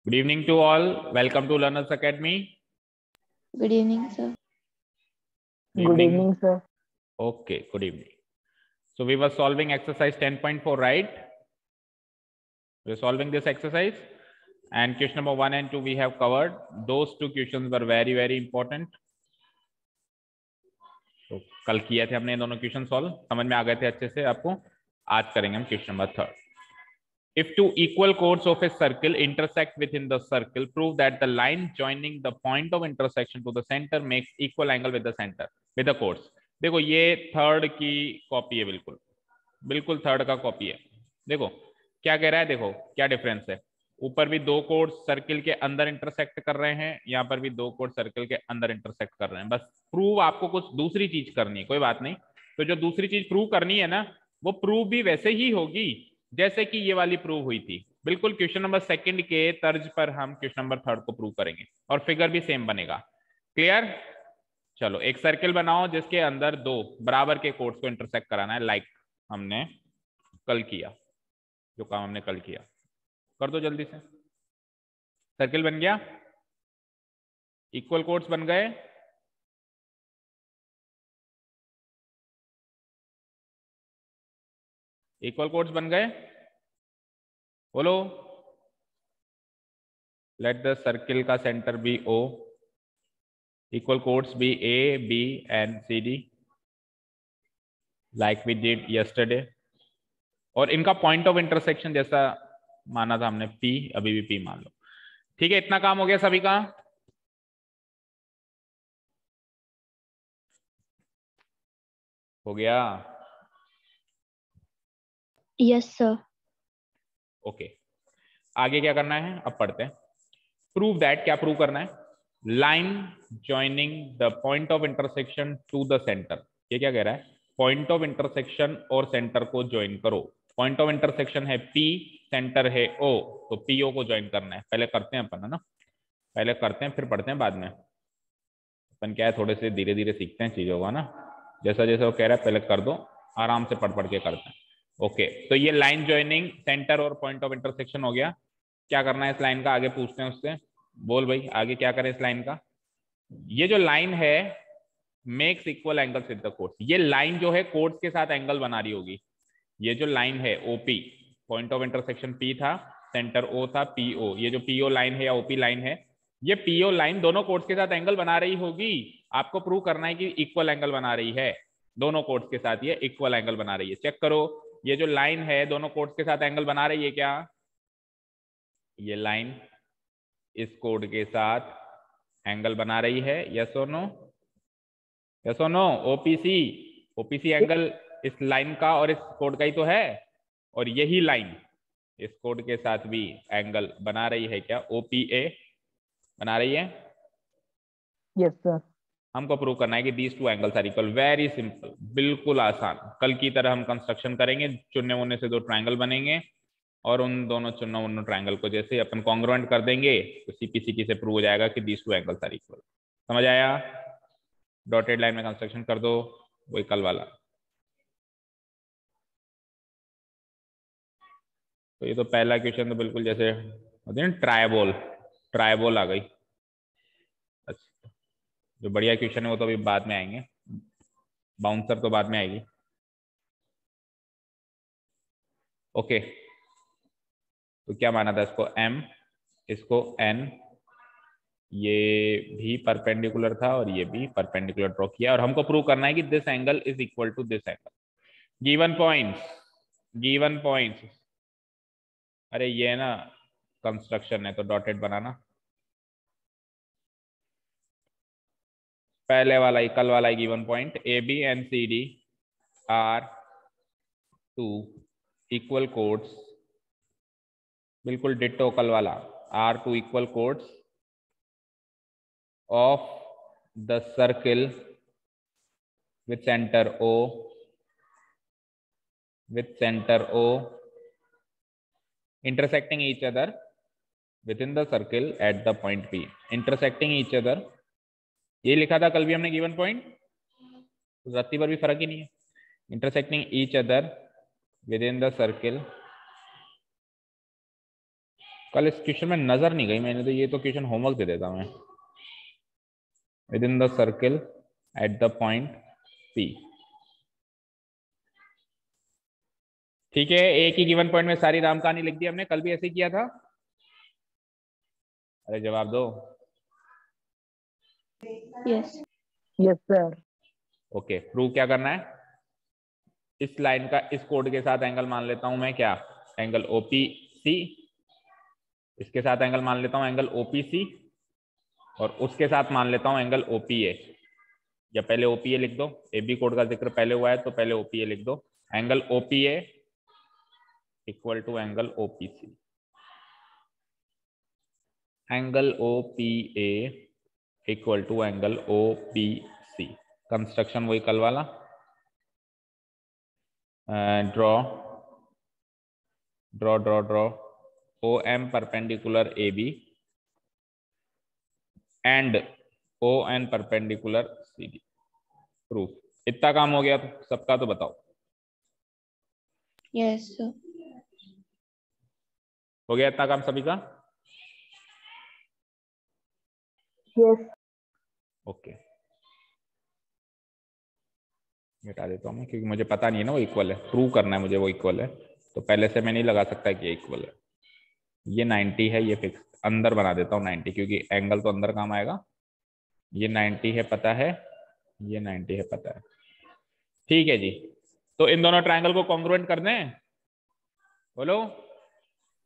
Good evening to all. Welcome to Learners Academy. Good evening, sir. Good evening, sir. Okay, good evening. So we were solving exercise 10.4, right? We're solving this exercise. And question number 1 and 2 we have covered. Those two questions were very, very important. तो कल किए थे हमने दोनों question solve, समझ में आ गए थे अच्छे से आपको. आज करेंगे हम question number 3. If two equal chords of a circle intersect within the circle, prove that the line joining the point of intersection to the center makes equal angle with the center with the chords. देखो ये third की copy है, बिल्कुल बिल्कुल third का copy है. देखो क्या कह रहा है, देखो क्या डिफरेंस है. ऊपर भी दो कोड्स सर्किल के अंदर इंटरसेक्ट कर रहे हैं, यहाँ पर भी दो कोड सर्किल के अंदर इंटरसेक्ट कर रहे हैं. बस प्रूव आपको कुछ दूसरी चीज करनी है, कोई बात नहीं. तो जो दूसरी चीज प्रूव करनी है ना, वो प्रूव भी वैसे ही होगी जैसे कि ये वाली प्रूव हुई थी. बिल्कुल क्वेश्चन नंबर सेकंड के तर्ज पर हम क्वेश्चन नंबर थर्ड को प्रूव करेंगे और फिगर भी सेम बनेगा. क्लियर? चलो एक सर्किल बनाओ जिसके अंदर दो बराबर के कोड्स को इंटरसेक्ट कराना है, लाइक हमने कल किया, जो काम हमने कल किया. कर दो जल्दी से. सर्किल बन गया, इक्वल कोड्स बन गए. इक्वल कोड्स बन गए, बोलो. लेट द सर्किल का centre be O, equal chords be A B and C D, like we did yesterday. और इनका पॉइंट ऑफ इंटरसेक्शन जैसा माना था हमने पी, अभी भी पी मान लो. ठीक है, इतना काम हो गया सभी का. हो गया? Yes, sir. ओके, आगे क्या करना है अब पढ़ते हैं. प्रूव दैट, क्या प्रूव करना है? Line joining the point of intersection to the centre. ये क्या कह रहा है? पॉइंट ऑफ इंटरसेक्शन और सेंटर को ज्वाइन करो. पॉइंट ऑफ इंटरसेक्शन है P, सेंटर है O, तो PO को ज्वाइन करना है. पहले करते हैं अपन, है ना, पहले करते हैं फिर पढ़ते हैं बाद में. अपन क्या है, थोड़े से धीरे धीरे सीखते हैं चीजों को, ना. जैसा जैसा वो कह रहा है पहले कर दो, आराम से पढ़ पढ़ के करते हैं. ओके, तो ये लाइन ज्वाइनिंग सेंटर और पॉइंट ऑफ इंटरसेक्शन हो गया. क्या करना है इस लाइन का, आगे पूछते हैं उससे. बोल भाई आगे क्या करें इस लाइन का. ये जो लाइन है makes equal angles with the codes. ये लाइन जो है कोड्स के साथ एंगल बना रही होगी. ये जो लाइन है OP, point of intersection P था, सेंटर O था, PO. ये जो PO लाइन है या OP लाइन है, ये PO लाइन दोनों कोड्स के साथ एंगल बना रही होगी. आपको प्रूव करना है कि इक्वल एंगल बना रही है. दोनों कोड्स के साथ ये इक्वल एंगल बना रही है. चेक करो, ये जो लाइन है दोनों कोड्स के साथ एंगल बना रही है क्या? ये लाइन इस कोड के साथ एंगल बना रही है, यस और नो? यस और नो? OPC एंगल इस लाइन का और इस कोड का ही तो है. और यही लाइन इस कोड के साथ भी एंगल बना रही है क्या? OPA बना रही है. Yes sir. हमको प्रूव करना है कि these two angles are equal. Very simple, बिल्कुल आसान. कल की तरह हम कंस्ट्रक्शन करेंगे, चुनने मुन्ने से दो ट्रायंगल बनेंगे और उन दोनों चुनने मुन्ने ट्रायंगल को जैसे अपन कॉन्ग्रुएंट कर देंगे तो CPCT से प्रूव हो जाएगा कि these two angles are equal. समझ आया? डॉटेड लाइन में कंस्ट्रक्शन कर दो, वही कल वाला. तो ये तो पहला क्वेश्चन तो बिल्कुल जैसे होती है ना, ट्रायबोल आ गई. अच्छा, जो बढ़िया क्वेश्चन है वो तो अभी बाद में आएंगे, बाउंसर तो बाद में आएगी. ओके, तो क्या माना था इसको M, इसको N. ये भी परपेंडिकुलर था और ये भी परपेंडिकुलर ड्रॉ किया और हमको प्रूव करना है कि this angle is equal to this angle. Given points. अरे ये ना कंस्ट्रक्शन है तो डॉटेड बनाना. पहले वाला ही, कल वाला ही given point AB and CD are two equal chords. बिल्कुल डिट्टो कल वाला. Are two equal chords of the circle with center O intersecting each other within the circle at the point P. intersecting each other, ये लिखा था कल भी हमने given point, रत्ती पर भी फर्क ही नहीं है. intersecting each other within the circle कल इस क्वेश्चन में नजर नहीं गई मैंने, तो ये तो क्वेश्चन होमवर्क दे देता मैं। With in the circle eight the point P। ठीक है, एक ही गिवन पॉइंट में सारी राम कहानी लिख दी हमने, कल भी ऐसे ही किया था। अरे जवाब दो। Yes. Yes sir. Okay, prove क्या करना है? इस लाइन का इस कोड के साथ एंगल मान लेता हूं मैं, क्या? Angle OPC। इसके साथ एंगल मान लेता हूं एंगल OPC, और उसके साथ मान लेता हूं एंगल OPA। या पहले OPA लिख दो, AB कोड का जिक्र पहले हुआ है तो पहले OPA लिख दो। Angle OPA equal to angle OPC। Angle OPA equal to angle OPC। Construction वही कल वाला। Draw draw draw draw OM perpendicular AB and ON perpendicular CD। Proof. इतना काम हो गया तो सबका तो बताओ। Yes sir. हो गया इतना काम सभी का? यस। ओके, मिटा देता हूँ मैं, क्योंकि मुझे पता नहीं है ना वो इक्वल है, प्रूव करना है मुझे वो इक्वल है, तो पहले से मैं नहीं लगा सकता कि ये इक्वल है। ये 90 है, ये फिक्स अंदर बना देता हूँ 90, क्योंकि एंगल तो अंदर काम आएगा। ये 90 है पता है, ये 90 है पता है। ठीक है जी, तो इन दोनों ट्रायंगल को कॉन्ग्रुएंट कर दें, बोलो।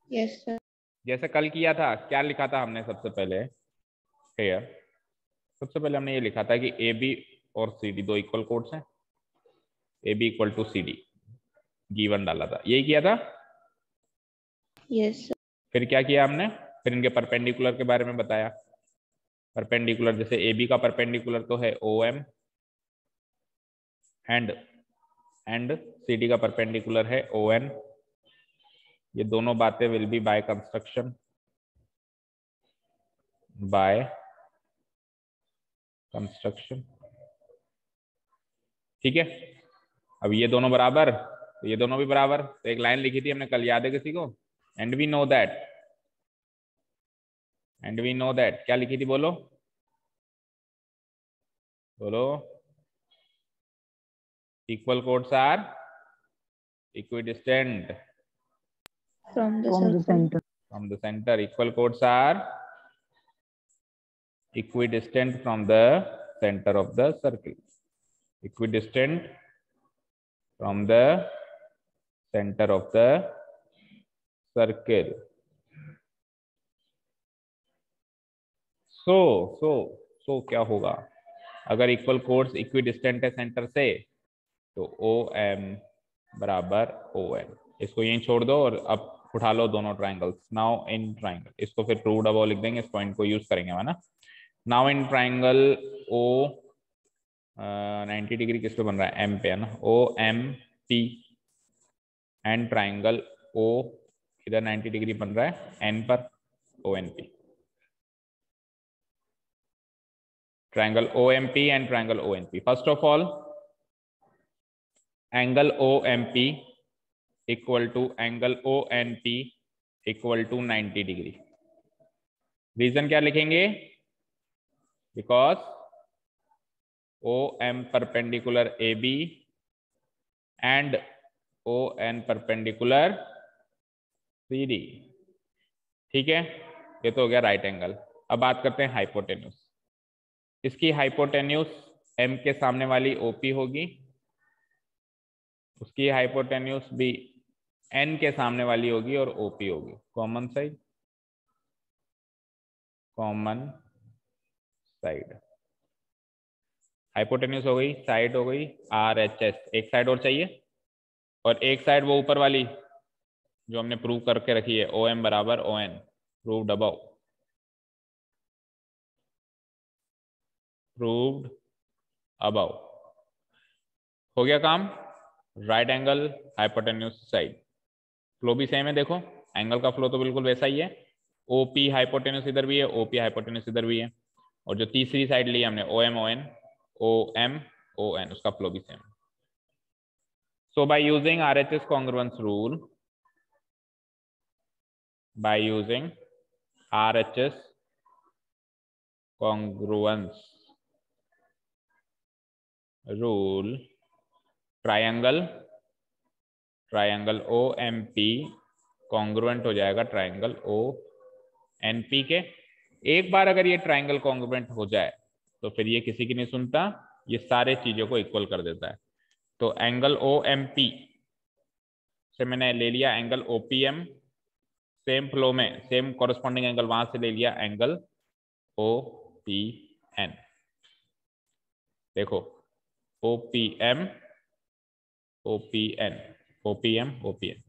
Yes sir. जैसे कल किया था, क्या लिखा था हमने सबसे पहले? हेयर सबसे पहले हमने ये लिखा था कि AB और CD दो इक्वल कोड्स हैं, AB equal to CD given डाला था, यही किया था। Yes sir. फिर क्या किया हमने? फिर इनके परपेंडिकुलर के बारे में बताया। परपेंडिकुलर जैसे AB का परपेंडिकुलर तो है OM, एंड CD का परपेंडिकुलर है ON। ये दोनों बातें will be by construction, by construction. ठीक है, अब ये दोनों बराबर, तो ये दोनों भी बराबर, तो एक लाइन लिखी थी हमने कल, याद है किसी को? And we know that, and we know that, क्या लिखी थी बोलो बोलो? Equal chords are equidistant from the from the circle. Centre. from the center. Equal chords are equidistant from the center of the circle. Equidistant from the center of the circle. So क्या होगा अगर equal codes equidistant है centre से? तो OM बराबर ON। इसको यहीं छोड़ दो और अब उठा लो दोनों ट्राइंगल्स। नाउ इन ट्राइंगल, इसको फिर प्रूव्ड अबव लिख देंगे, इस पॉइंट को यूज करेंगे है ना। Now in triangle O 90 degree किस पे बन रहा है? M पे है ना, OMP एंड ट्राइंगल O इधर 90 डिग्री बन रहा है N पर, ONP। triangle OMP and triangle ONP. First of all, angle OMP equal to angle ONP equal to 90 degree. Reason क्या लिखेंगे? Because OM perpendicular AB and ON perpendicular CD. ठीक है, ये तो हो गया राइट एंगल। अब बात करते हैं हाइपोटेन्यूस। इसकी हाइपोटेन्यूस M के सामने वाली OP होगी, उसकी हाइपोटेन्यूस भी N के सामने वाली होगी और OP होगी। Common side, common side. Hypotenuse हो गई, साइड हो गई, RHS। एक साइड और चाहिए, और एक साइड वो ऊपर वाली जो हमने प्रूव करके रखी है, OM बराबर ON, proved above, proved above. हो गया काम। Right angle hypotenuse side, flow भी सेम है, देखो एंगल का फ्लो तो बिल्कुल वैसा ही है। OP हाइपोटेन्यूस इधर भी है, OP हाइपोटेन्यूस इधर भी है, और जो तीसरी साइड ली हमने OM ON, OM ON, उसका फ्लो भी same. So by using RHS congruence rule, by using RHS congruence rule, triangle OMP congruent हो जाएगा ट्रायंगल ONP के। एक बार अगर ये ट्रायंगल कॉन्ग्रुएंट हो जाए तो फिर ये किसी की नहीं सुनता, ये सारे चीजों को इक्वल कर देता है। तो एंगल OMP से मैंने ले लिया एंगल OPM, सेम फ्लो में सेम कॉरेस्पॉन्डिंग एंगल वहां से ले लिया एंगल OPN। देखो OPM OPN OPM OPN।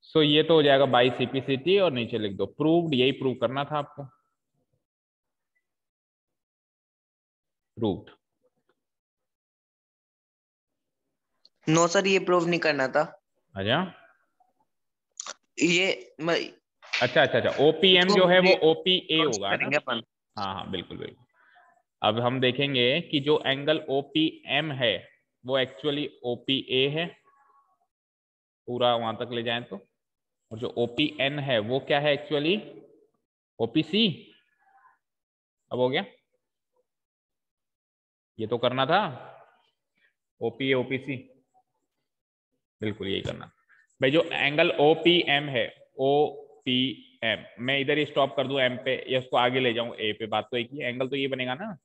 सो ये तो हो जाएगा बाई CPCT और नीचे लिख दो प्रूव्ड। यही प्रूव करना था आपको, प्रूव्ड। नो सर, ये प्रूव नहीं करना था। अच्छा ये अच्छा अच्छा अच्छा OPM जो है वो OPA होगा ना? करेंगे अपन। हाँ हाँ बिल्कुल बिल्कुल। अब हम देखेंगे कि जो एंगल OPM है वो एक्चुअली OPA है, पूरा वहां तक ले जाएं तो, और जो OPN है वो क्या है एक्चुअली OPC। अब हो गया, ये तो करना था OPA OPC, बिल्कुल यही करना भाई। जो एंगल OPM है OPM, मैं इधर ही स्टॉप कर दूं M पे या उसको आगे ले जाऊं A पे, बात तो एक ही, एंगल तो ये बनेगा ना।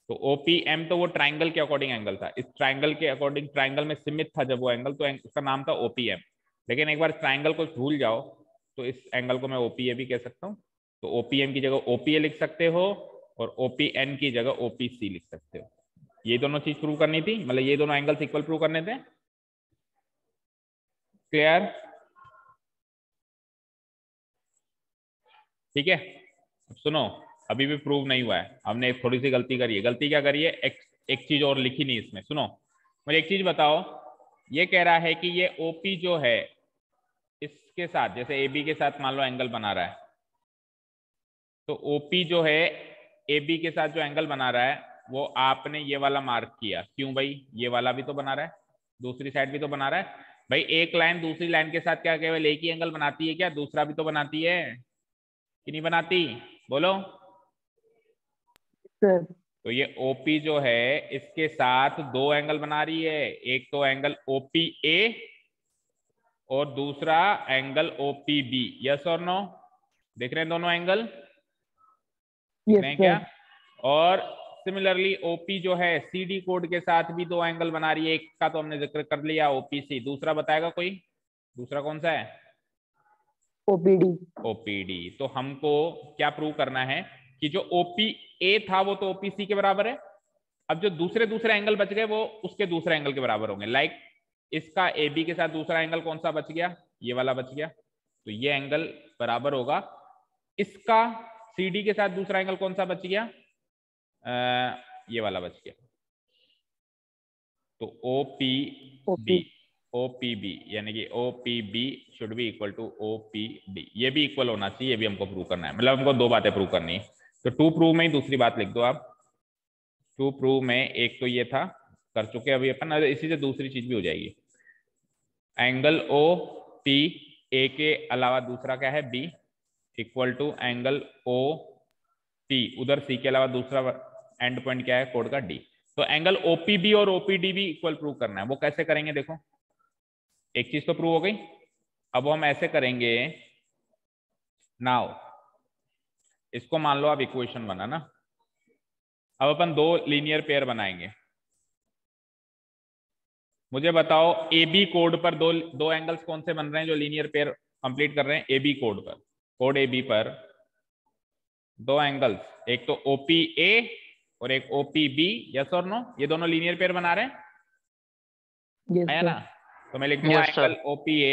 तो OPM तो वो ट्राइंगल के अकॉर्डिंग एंगल था, इस ट्राइंगल के अकॉर्डिंग, ट्राइंगल में सीमित था जब वो एंगल, तो उसका नाम था OPM। लेकिन एक बार ट्राइंगल को भूल जाओ तो इस एंगल को मैं OPA भी कह सकता हूँ। तो OPM की जगह OPA लिख सकते हो और OPN की जगह OPC लिख सकते हो। ये दोनों चीज प्रूव करनी थी, मतलब ये दोनों एंगल्स इक्वल प्रूव करने थे। क्लियर? ठीक है, अब सुनो, अभी भी प्रूव नहीं हुआ है, हमने एक थोड़ी सी गलती करी है। गलती क्या करी है? एक चीज और लिखी नहीं इसमें। सुनो, मुझे एक चीज बताओ, ये कह रहा है कि ये OP जो है इसके साथ, जैसे AB के साथ मान लो एंगल बना रहा है, तो OP जो है AB के साथ जो एंगल बना रहा है वो आपने ये वाला मार्क किया। क्यों भाई? ये वाला भी तो बना रहा है, दूसरी साइड भी तो बना रहा है भाई। एक लाइन दूसरी लाइन के साथ क्या केवल एक ही एंगल बनाती है क्या? दूसरा भी तो बनाती है कि नहीं बनाती? बोलो। सर। तो ये OP जो है इसके साथ दो एंगल बना रही है, एक तो एंगल OPA और दूसरा एंगल OPB। यस और नो? देख रहे हैं दोनों एंगल? देख यस रहे हैं सर। क्या? और सिमिलरली OP जो है CD कोड के साथ भी दो एंगल बना रही है, एक का तो हमने जिक्र कर लिया OPC, दूसरा बताएगा कोई? दूसरा कौन सा है? OPD। तो हमको क्या प्रूव करना है कि जो OPA था वो तो OPC के बराबर है। अब जो दूसरे दूसरे एंगल बच गए वो उसके दूसरे एंगल के बराबर होंगे। लाइक इसका AB के साथ दूसरा एंगल कौन सा बच गया? ये वाला बच गया, तो ये एंगल बराबर होगा इसका CD के साथ दूसरा एंगल कौन सा बच गया? ये वाला बच गया। तो OPB यानी कि OPB should be equal to OPD। ये भी इक्वल होना चाहिए, ये भी हमको प्रूव करना है, मतलब हमको दो बातें प्रूव करनी है। तो टू प्रूव में ही दूसरी बात लिख दो आप। टू प्रूव में एक तो ये था, कर चुके अभी अपन, इसी से दूसरी चीज भी हो जाएगी। एंगल OPA के अलावा दूसरा क्या है? B equal to angle OP, उधर C के अलावा दूसरा एंड पॉइंट क्या है कोड का? D। तो एंगल OPB और OPD भी इक्वल प्रूव करना है। वो कैसे करेंगे? देखो, एक चीज तो प्रूव हो गई, अब हम ऐसे करेंगे। नाउ इसको मान लो आप इक्वेशन बना ना, अब अपन दो लीनियर पेयर बनाएंगे। मुझे बताओ AB कोड पर दो एंगल्स कौन से बन रहे हैं जो लीनियर पेयर कंप्लीट कर रहे हैं? AB कोड पर, कोड AB पर दो एंगल्स, एक तो OPA और एक OPB। यस और नो? ये दोनों लीनियर पेयर बना रहे हैं, है ना? तो मैं लिख दूंगा angle OPA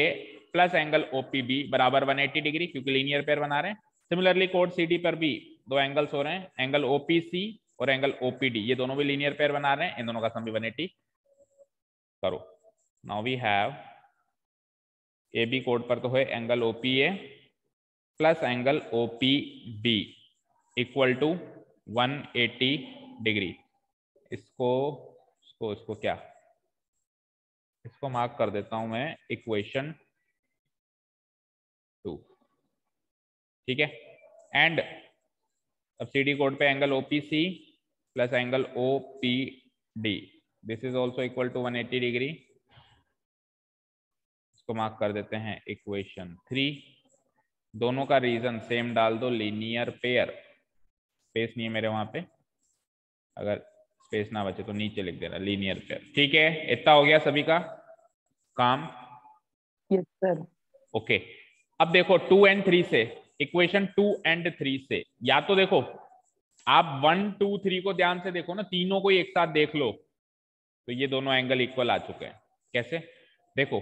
plus angle OPB बराबर 180 डिग्री, क्योंकि लीनियर पेयर बना रहे हैं। सिमिलरली कोड CD पर भी दो एंगल्स हो रहे हैं, एंगल OPC और एंगल OPD, ये दोनों भी लीनियर पेयर बना रहे हैं, इन दोनों का सम भी 180 करो। नाउ वी हैव AB कोड पर तो है angle OPA plus angle OPB equal to 180 degree. इसको क्या, इसको मार्क कर देता हूं मैं इक्वेशन 2, ठीक है। एंड अब CD कोड पे angle OPC plus angle OPD, this is also equal to 180 degree. इसको मार्क कर देते हैं इक्वेशन 3। दोनों का रीजन सेम डाल दो, लीनियर पेयर। स्पेस नहीं है मेरे वहां पे, अगर स्पेस ना बचे तो नीचे लिख देना लीनियर पेयर, ठीक है। इतना हो गया सभी का काम। Yes sir. ओके, अब देखो 2 एंड 3 से, इक्वेशन 2 एंड 3 से, या तो देखो आप 1 2 3 को ध्यान से देखो ना, तीनों को एक साथ देख लो तो ये दोनों एंगल इक्वल आ चुके हैं। कैसे? देखो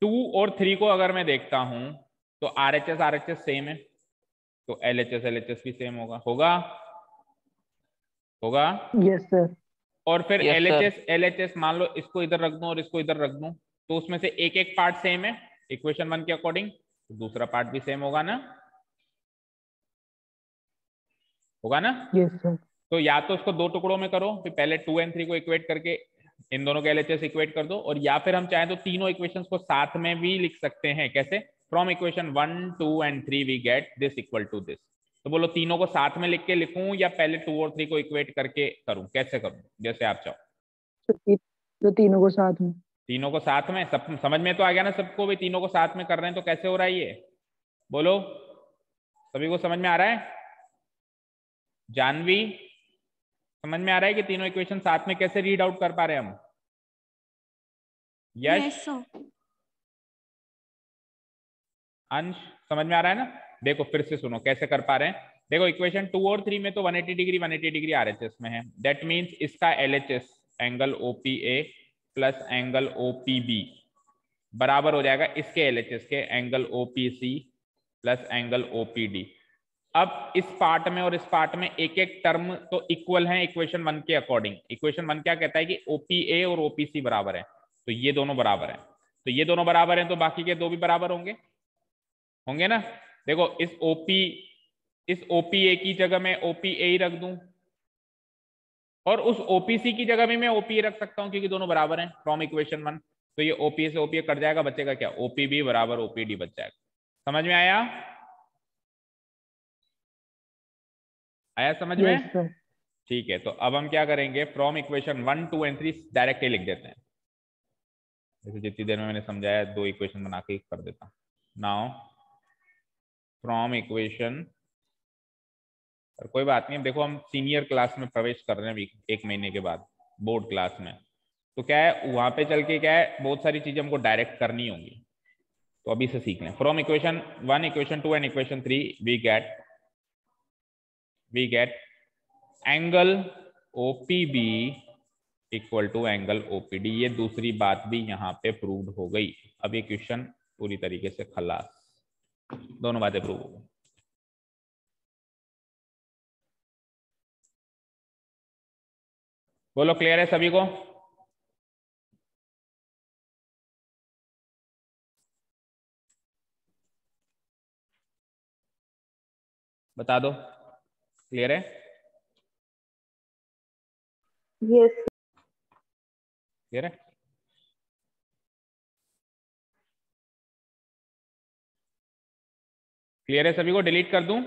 2 और 3 को अगर मैं देखता हूं तो RHS सेम है, तो LHS भी सेम होगा। Yes sir. और फिर Yes, sir. LHS मान लो इसको इधर रख दूं और इसको इधर रख दूं, तो उसमें से एक एक पार्ट सेम है इक्वेशन 1 के अकॉर्डिंग, तो दूसरा पार्ट भी सेम होगा ना, यस सर। तो या तो इसको 2 टुकड़ों में करो, फिर पहले 2 एंड 3 को इक्वेट करके इन दोनों के LHS इक्वेट कर दो, और या फिर हम चाहें तो तीनों इक्वेशंस को साथ में भी लिख सकते हैं। कैसे? From equation 1 2 and 3 we get this equal to this. तो बोलो तीनों को साथ में लिख के लिखूं या पहले 2 और 3 को इक्वेट करके करूं, कैसे करूं, जैसे आप चाहो। तो तीनों को साथ में। तीनों को साथ में, सब समझ में तो आ गया ना सबको भी, तीनों को साथ में कर रहे हैं तो कैसे हो रहा है ये, बोलो सभी को समझ में आ रहा है? जानवी समझ में आ रहा है कि तीनों इक्वेशन साथ में कैसे रीड आउट कर पा रहे हैं हम? यस अंश समझ में आ रहा है ना? देखो फिर से सुनो कैसे कर पा रहे हैं। देखो इक्वेशन 2 और 3 में तो 180 डिग्री RHS में है, दैट मींस इसका LHS angle OPA plus angle OPB बराबर हो जाएगा इसके LHS के angle OPC plus angle OPD। अब इस पार्ट में और इस पार्ट में एक एक टर्म तो इक्वल है इक्वेशन 1 के अकॉर्डिंग। इक्वेशन 1 क्या कहता है कि OPA और OPC बराबर है, तो ये दोनों बराबर हैं, तो ये दोनों बराबर हैं तो बाकी के दो भी बराबर होंगे ना। देखो इस OPA की जगह मैं OPA ही रख दूं, और उस OPC की जगह भी मैं OPA रख सकता हूं क्योंकि दोनों बराबर हैं फ्रॉम इक्वेशन 1। तो ये OPA से OPA कट जाएगा, बचेगा क्या? OPB बराबर OPD बच जाएगा। समझ में आया? समझ में? Yes sir. ठीक है, तो अब हम क्या करेंगे, फ्रॉम इक्वेशन 1 2 एंड 3 डायरेक्ट ही लिख देते हैं। जैसे जितनी देर में मैंने समझाया 2 इक्वेशन बना के कर देता हूं। नाउ फ्रॉम इक्वेशन, और कोई बात नहीं, देखो हम सीनियर क्लास में प्रवेश कर रहे हैं 1 महीने के बाद बोर्ड क्लास में, तो क्या है वहां पे चल के क्या है बहुत सारी चीजें हमको डायरेक्ट करनी होंगी, तो अभी से सीख लें। From equation 1 equation 2 and equation 3 we get angle OPB equal to angle OPD। ये दूसरी बात भी यहाँ पे प्रूव्ड हो गई। अब ये क्वेश्चन पूरी तरीके से खलास, दोनों बातें प्रूव हो गई। बोलो क्लियर है सभी को? बता दो क्लियर है? यस। क्लियर है? क्लियर है सभी को? डिलीट कर दूं?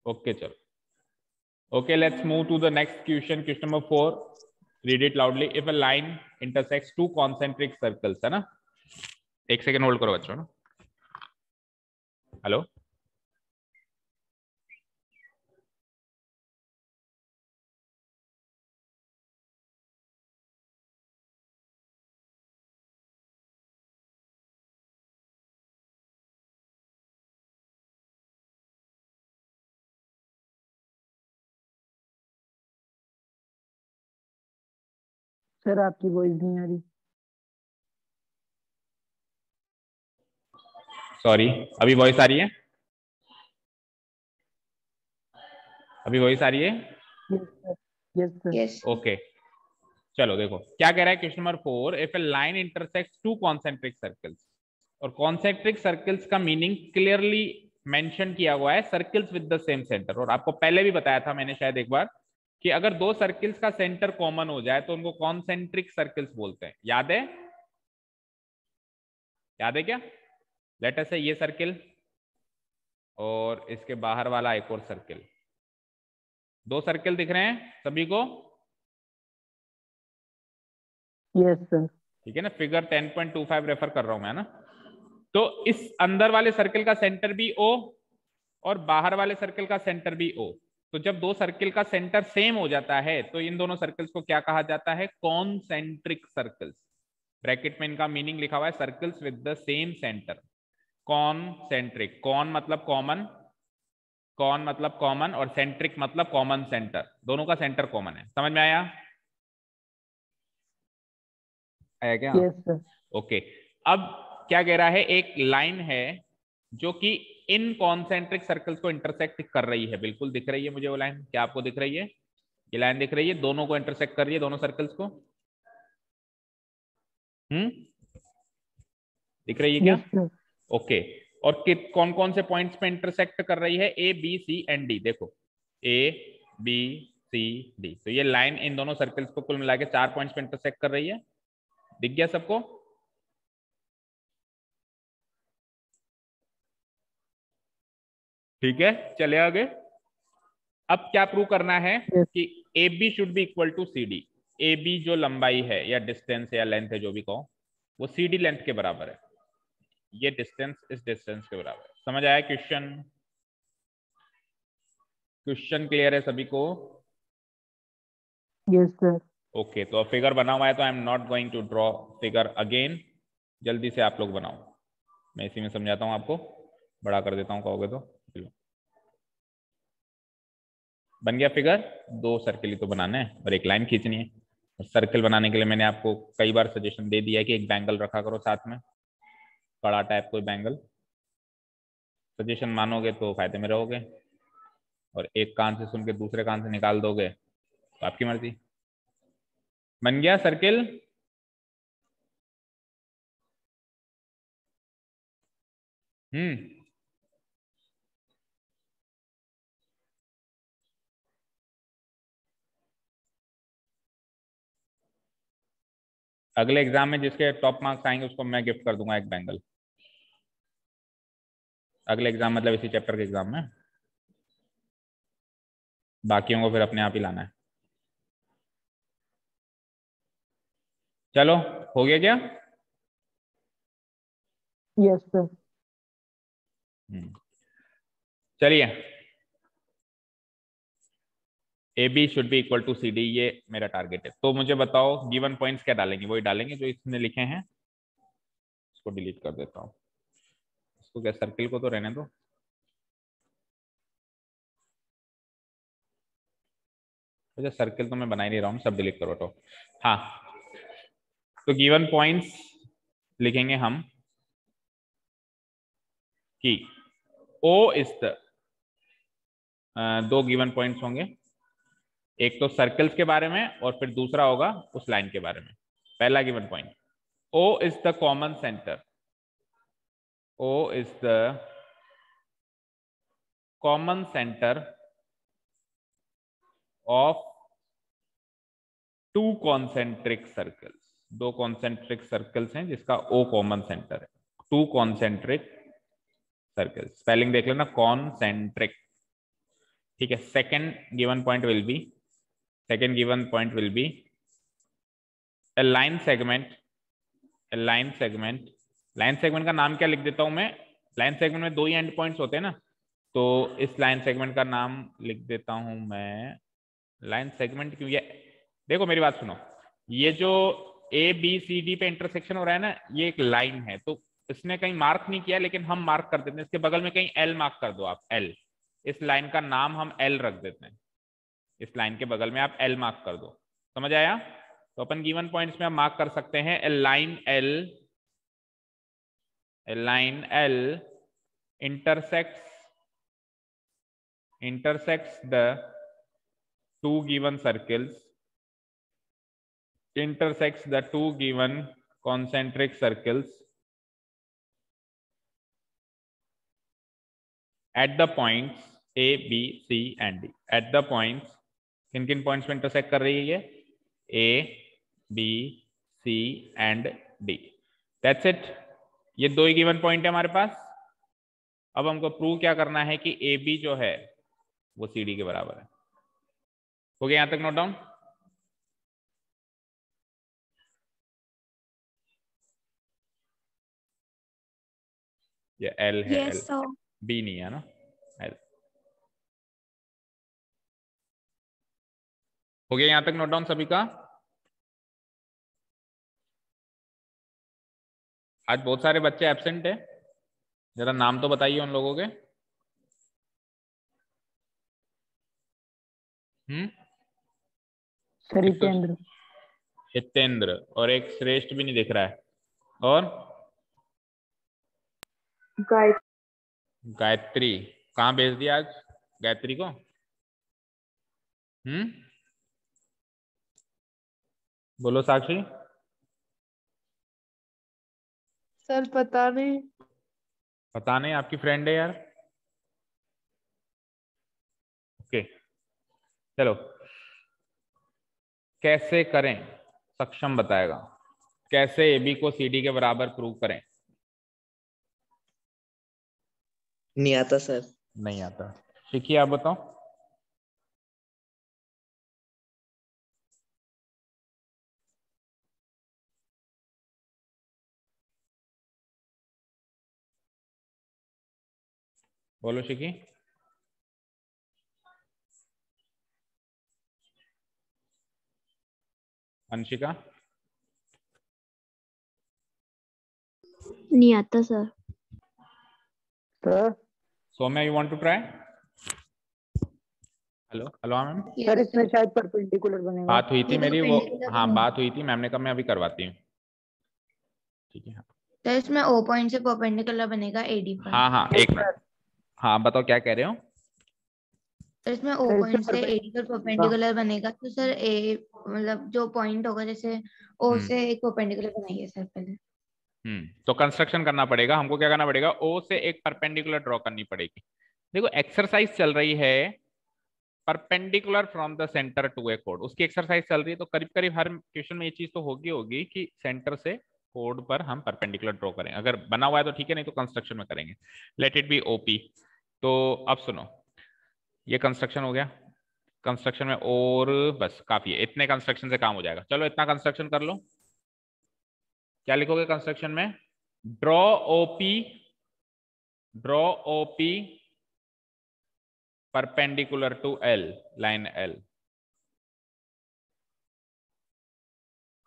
ओके चलो, okay let's move to the next question, question number 4। Read it loudly. If a line intersects 2 concentric circles, है ना, 1 सेकेंड होल्ड करो बच्चों ना। हेलो, सर आपकी वॉइस नहीं आ रही। सॉरी, अभी वॉइस आ रही है? अभी वॉइस आ रही है? Yes sir. Yes sir. Yes. Okay चलो देखो क्या कह रहा है question number 4। If A line intersects 2 concentric circles, और कॉन्सेंट्रिक सर्कल्स का मीनिंग क्लियरली मेंशन किया हुआ है circles with the same centre, और आपको पहले भी बताया था मैंने शायद एक बार कि अगर दो सर्किल्स का सेंटर कॉमन हो जाए तो उनको कॉन्सेंट्रिक सर्किल्स बोलते हैं। याद है? याद है क्या? लेट अस से ये सर्किल और इसके बाहर वाला एक और सर्किल, दो सर्किल दिख रहे हैं सभी को? Yes sir. ठीक है ना, फिगर 10.25 रेफर कर रहा हूं मैं ना। तो इस अंदर वाले सर्किल का सेंटर भी O और बाहर वाले सर्किल का सेंटर भी O। तो जब दो सर्किल का सेंटर सेम हो जाता है तो इन दोनों सर्कल्स को क्या कहा जाता है? Concentric circles. ब्रैकेट में इनका मीनिंग लिखा हुआ है, circles with the same centre. Concentric, con मतलब कॉमन, कॉन मतलब कॉमन और सेंट्रिक मतलब कॉमन सेंटर, दोनों का सेंटर कॉमन है। समझ में आया? आया क्या? Yes sir. ओके। अब क्या कह रहा है, एक लाइन है जो कि इन कॉन्सेंट्रिक सर्कल्स को इंटरसेक्ट कर रही है। बिल्कुल दिख रही है मुझे वो लाइन, क्या आपको दिख रही है? ये लाइन दिख रही है, दोनों को इंटरसेक्ट कर रही है, दोनों सर्कल्स को। दिख रही है क्या? Yes sir. ओके। और कौन कौन से पॉइंट्स पे इंटरसेक्ट कर रही है? A B C and D. देखो ए बी सी डी, तो ये लाइन इन दोनों सर्कल्स को कुल मिला के 4 पॉइंट्स पे इंटरसेक्ट कर रही है। दिख गया सबको? ठीक है, चले आगे। अब क्या प्रूव करना है यस। कि A B should be equal to C D. A B जो लंबाई है या डिस्टेंस या लेंथ है, जो भी कहो, वो सी डी लेंथ के बराबर है। ये डिस्टेंस इस डिस्टेंस के बराबर है। समझ आया क्वेश्चन? क्वेश्चन क्लियर है सभी को? Yes sir. ओके, तो अब फिगर बना हुआ है तो I am not going to draw figure again. जल्दी से आप लोग बनाओ, मैं इसी में समझाता हूँ आपको, बड़ा कर देता हूँ कहोगे तो। बन गया फिगर? दो सर्किल ही तो बनाना है और एक लाइन खींचनी है। और सर्किल बनाने के लिए मैंने आपको कई बार सजेशन दे दिया है कि एक बैंगल रखा करो साथ में, कड़ा टाइप कोई बैंगल। सजेशन मानोगे तो फायदे में रहोगे, और एक कान से सुन के दूसरे कान से निकाल दोगे तो आपकी मर्जी। बन गया सर्किल? अगले एग्जाम में जिसके टॉप मार्क्स आएंगे उसको मैं गिफ्ट कर दूंगा एक बैंगल। अगले एग्जाम मतलब इसी चैप्टर के एग्जाम में। बाकियों को फिर अपने आप ही लाना है। चलो, हो गया क्या? Yes sir. चलिए, A B should be equal to C D, ये मेरा टारगेट है। तो मुझे बताओ गिवन पॉइंट्स क्या डालेंगे? वही डालेंगे जो इसने लिखे हैं। इसको डिलीट कर देता हूँ, इसको क्या, सर्किल को तो रहने दो। अच्छा, सर्किल तो मैं बना ही नहीं रहा हूँ, सब डिलीट करो तो। हाँ, तो गिवन पॉइंट्स लिखेंगे हम कि O इज द, दो गिवन पॉइंट्स होंगे, एक तो सर्कल्स के बारे में और फिर दूसरा होगा उस लाइन के बारे में। पहला given point, O is the common centre. O is the common centre of to concentric circles. दो कॉन्सेंट्रिक सर्कल्स हैं जिसका O कॉमन सेंटर है। टू कॉन्सेंट्रिक सर्कल्स, स्पेलिंग देख लेना, कॉन्सेंट्रिक। ठीक है। Second given point will be, second given point will be A line segment, A line segment. Line segment का नाम क्या लिख देता हूं मैं? लाइन सेगमेंट में दो ही एंड पॉइंट्स होते हैं ना, तो इस लाइन सेगमेंट का नाम लिख देता हूं मैं, लाइन सेगमेंट क्यों, ये देखो मेरी बात सुनो, ये जो ए बी सी डी पे इंटरसेक्शन हो रहा है ना, ये एक लाइन है, तो इसने कहीं मार्क नहीं किया लेकिन हम मार्क कर देते हैं। इसके बगल में कहीं एल मार्क कर दो आप, एल। इस लाइन का नाम हम एल रख देते हैं, इस लाइन के बगल में आप एल मार्क कर दो। समझ आया? तो अपन गिवन पॉइंट्स में हम मार्क कर सकते हैं a line L, a line L intersects the two given circles, intersects the two given concentric circles at the points A, B, C and D, at the points किन किन points में intersect कर रही है ये? A, B, C and D. That's it. ये दो ही given point है हमारे पास। अब हमको प्रूव क्या करना है कि ए बी जो है वो सी डी के बराबर है। हो गया यहां तक नोट डाउन? ये एल है, एल, Yes, sir. बी नहीं है ना, एल। हो गया यहां तक नोट डाउन सभी का? आज बहुत सारे बच्चे एब्सेंट है, जरा नाम तो बताइए उन लोगों के। सर हितेंद्र। हितेंद्र, और एक श्रेष्ठ भी नहीं दिख रहा है। और गायत्री। कहाँ भेज दिया आज गायत्री को? बोलो साक्षी। सर पता नहीं। पता नहीं, आपकी फ्रेंड है यार। ओके चलो, कैसे करें सक्षम बताएगा। कैसे ए बी को सी डी के बराबर प्रूव करें? नहीं आता सर। नहीं आता। शिखी आप बताओ। बोलो शिखी। अंशिका। नहीं आता sir. Sir Saumya you want to try? Hello hello ma'am. Sir इसमें शायद परपेंडिकुलर बनेगा। बात हुई थी ये तो मेरी वो, perpendicular हाँ बनेगा। बात हुई थी, मैम ने कहा मैं अभी करवाती हूँ। ठीक है हाँ। तो इसमें O पॉइंट से परपेंडिकुलर बनेगा AD पर। हाँ हाँ एक मिनट। हाँ बताओ क्या कह रहे हो? तो इसमें O सर पॉइंट से इसमें AD पर परपेंडिकुलर बनेगा, तो सर A मतलब जो पॉइंट होगा, जैसे O से एक परपेंडिकुलर बनाइए सर पहले। तो कंस्ट्रक्शन करना पड़ेगा हमको। क्या करना पड़ेगा? ओ से एक परपेंडिकुलर ड्रॉ करनी पड़ेगी। देखो एक्सरसाइज चल रही है perpendicular from the centre to a कोड, उसकी एक्सरसाइज चल रही है। तो करीब करीब हर क्वेश्चन में ये चीज तो होगी कि सेंटर से कोड पर हम परपेंडिकुलर ड्रॉ करें। अगर बना हुआ है तो ठीक है, नहीं तो कंस्ट्रक्शन में करेंगे। Late it B OP. तो अब सुनो, ये कंस्ट्रक्शन हो गया। कंस्ट्रक्शन में और बस काफी है, इतने कंस्ट्रक्शन से काम हो जाएगा। चलो इतना कंस्ट्रक्शन कर लो। क्या लिखोगे कंस्ट्रक्शन में? Draw OP, draw OP perpendicular to L, line L.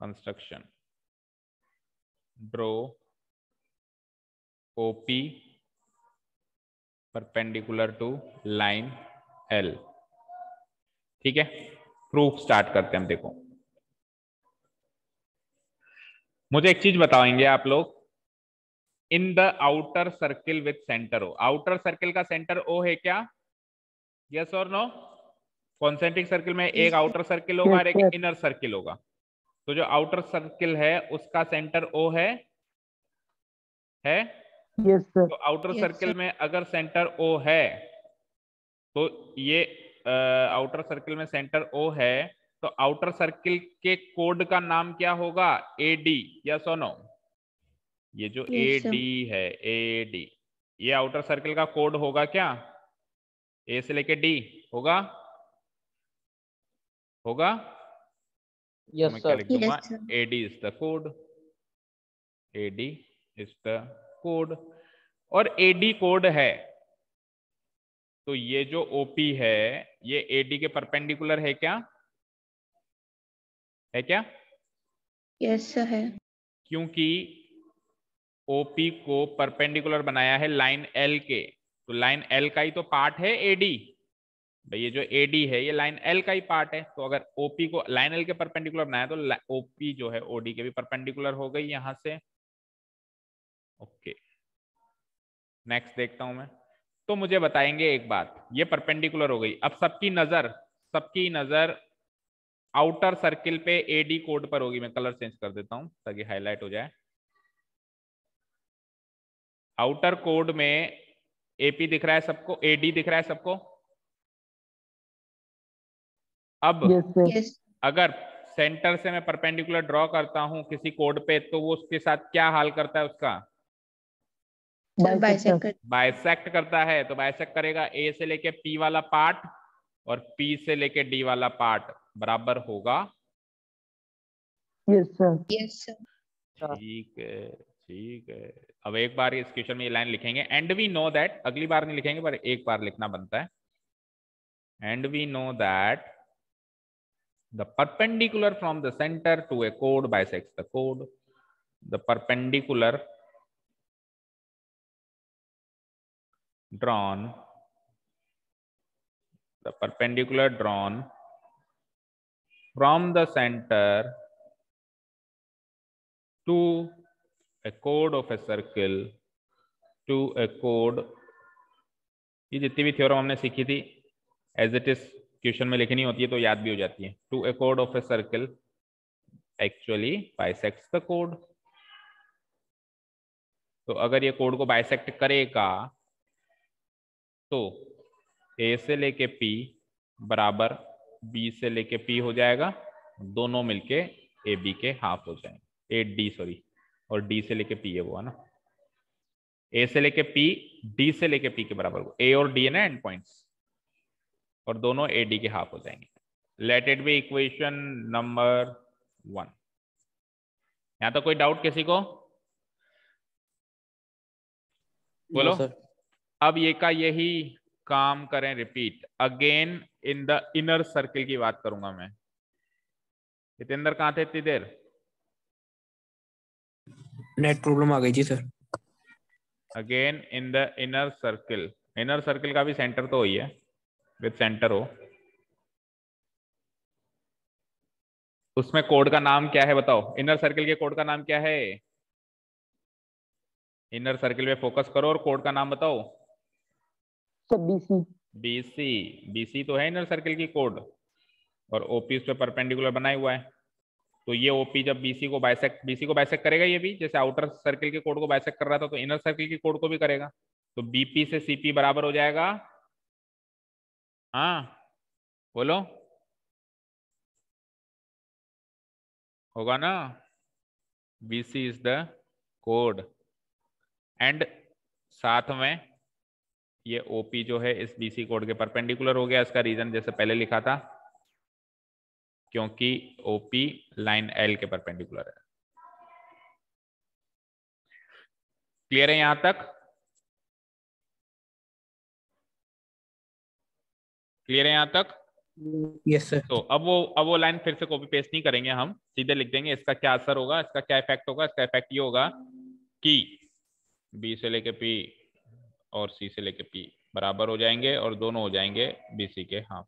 Construction draw OP perpendicular to line L. ठीक है, प्रूफ स्टार्ट करते हैं हम। देखो मुझे एक चीज बताएंगे आप लोग। In the outer circle with centre O, outer circle का सेंटर ओ है क्या? यस और नो? कॉन्सेंट्रिक सर्किल में एक आउटर सर्किल होगा और एक Yes, इनर सर्किल होगा। तो जो आउटर सर्किल है उसका सेंटर ओ है? Yes sir. तो आउटर Yes, सर्किल sir. में अगर सेंटर ओ है तो ये आउटर सर्किल में सेंटर ओ है, तो आउटर सर्किल के कोड का नाम क्या होगा? A D. यस और नो? ये जो ए Yes, sir. डी है, ए डी, ये आउटर सर्किल का कोड होगा क्या? ए से लेके डी होगा? होगा? तो मैं क्या लिख दूंगा? Yes, sir. A D is the code, A D is the code. और ए डी कोड है तो ये जो ओपी है ये एडी के परपेंडिकुलर है क्या? है क्या? Yes, sir है। क्योंकि ओपी को परपेंडिकुलर बनाया है लाइन एल के, तो लाइन एल का ही तो पार्ट है एडी। भाई ये जो एडी है ये लाइन एल का ही पार्ट है, तो अगर ओपी को लाइन एल के परपेंडिकुलर बनाया तो ओपी जो है ओडी के भी परपेंडिकुलर हो गई यहां से। ओके नेक्स्ट देखता हूं मैं। तो मुझे बताएंगे एक बात, ये परपेंडिकुलर हो गई। अब सबकी नजर आउटर सर्किल पे एडी कोड पर होगी। मैं कलर चेंज कर देता हूं ताकि हाईलाइट हो जाए। आउटर कोड में एपी दिख रहा है सबको, एडी दिख रहा है सबको? अब यस सर। यस अगर सेंटर से मैं परपेंडिकुलर ड्रॉ करता हूं किसी कोड पे, तो वो उसके साथ क्या हाल करता है उसका? सर बाइसेक्ट कर बाइसेक्ट करता है। तो बाइसेक्ट करेगा, ए से लेके पी वाला पार्ट और पी से लेके डी वाला पार्ट बराबर होगा। Yes sir. यस सर ठीक है, ठीक है। अब एक बार इस क्वेश्चन में ये लाइन लिखेंगे, एंड वी नो दैट, अगली बार नहीं लिखेंगे पर एक बार लिखना बनता है। And we know that the perpendicular from the center to a chord bisects the chord. The perpendicular drawn from the center to a chord of a circle to a chord, ये जितनी भी थ्योरम हमने सीखी थी as it is question में लिखनी होती है तो याद भी हो जाती है। To a chord of a circle actually bisects the chord। तो अगर ये कोड को बाइसेक्ट करेगा तो ए से लेके पी बराबर बी से लेके पी हो जाएगा, दोनों मिलके ए बी के हाफ हो जाएंगे, ए डी सॉरी, और डी से लेके पी है वो, है ना। ए से लेके पी डी से लेके पी के बराबर हो, ए और डी है ना एंड पॉइंट्स, और दोनों ए डी के हाफ हो जाएंगे। Late it B equation number 1। यहां तो कोई डाउट किसी को? बोलो। अब ये का यही काम करें repeat again in the inner circle की बात करूंगा मैं। जितेंद्र कहां थे इतनी देर? नेट प्रॉब्लम आ गई थी sir. Again in the inner circle. Inner circle का भी सेंटर तो वही है, विद सेंटर हो। उसमें कोड का नाम क्या है बताओ? इनर सर्किल के कोड का नाम क्या है? इनर सर्किल पे फोकस करो और कोड का नाम बताओ। Sir BC. बीसी, बीसी तो है इनर सर्किल की कोड, और ओपी उस पर परपेंडिकुलर बनाया हुआ है। तो ये ओपी जब बीसी को बाइसेक्ट करेगा, ये भी जैसे आउटर सर्किल के कोड को बाइसेक्ट कर रहा था तो इनर सर्किल की कोड को भी करेगा। तो बीपी से सीपी बराबर हो जाएगा। हाँ बोलो, होगा ना? BC is the code, and साथ में ये ओपी जो है इस बीसी कोड के परपेंडिकुलर हो गया। इसका रीजन जैसे पहले लिखा था, क्योंकि ओपी लाइन एल के परपेंडिकुलर है। क्लियर है यहां तक? क्लियर है यहां तक? Yes sir. तो अब वो लाइन फिर से कॉपी पेस्ट नहीं करेंगे, हम सीधे लिख देंगे। इसका क्या असर होगा, इसका क्या इफेक्ट होगा? इसका इफेक्ट ये होगा कि बी से लेके पी और सी से लेके पी बराबर हो जाएंगे और दोनों हो जाएंगे बीसी के हाफ।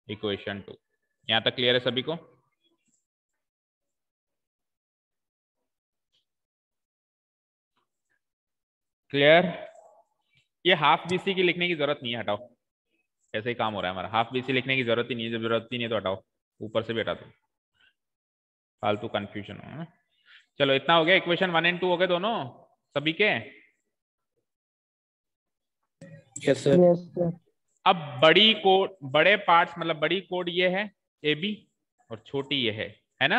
इक्वेशन 2। यहां तक क्लियर है सभी को? क्लियर? ये हाफ बीसी की लिखने की जरूरत नहीं है, हटाओ। ऐसे ही काम हो रहा है हमारा। हाफ बीसी लिखने की जरूरत ही नहीं है, जब जरूरत ही नहीं है तो हटाओ, ऊपर से भी हटा दो, फालतू कंफ्यूजन हो। चलो इतना हो गया। इक्वेशन 1 और 2 हो गए दोनों सभी के। Yes sir. Yes sir. अब बड़ी कोड, बड़े पार्ट्स मतलब बड़ी कोड ये है ए बी, और छोटी ये है ना?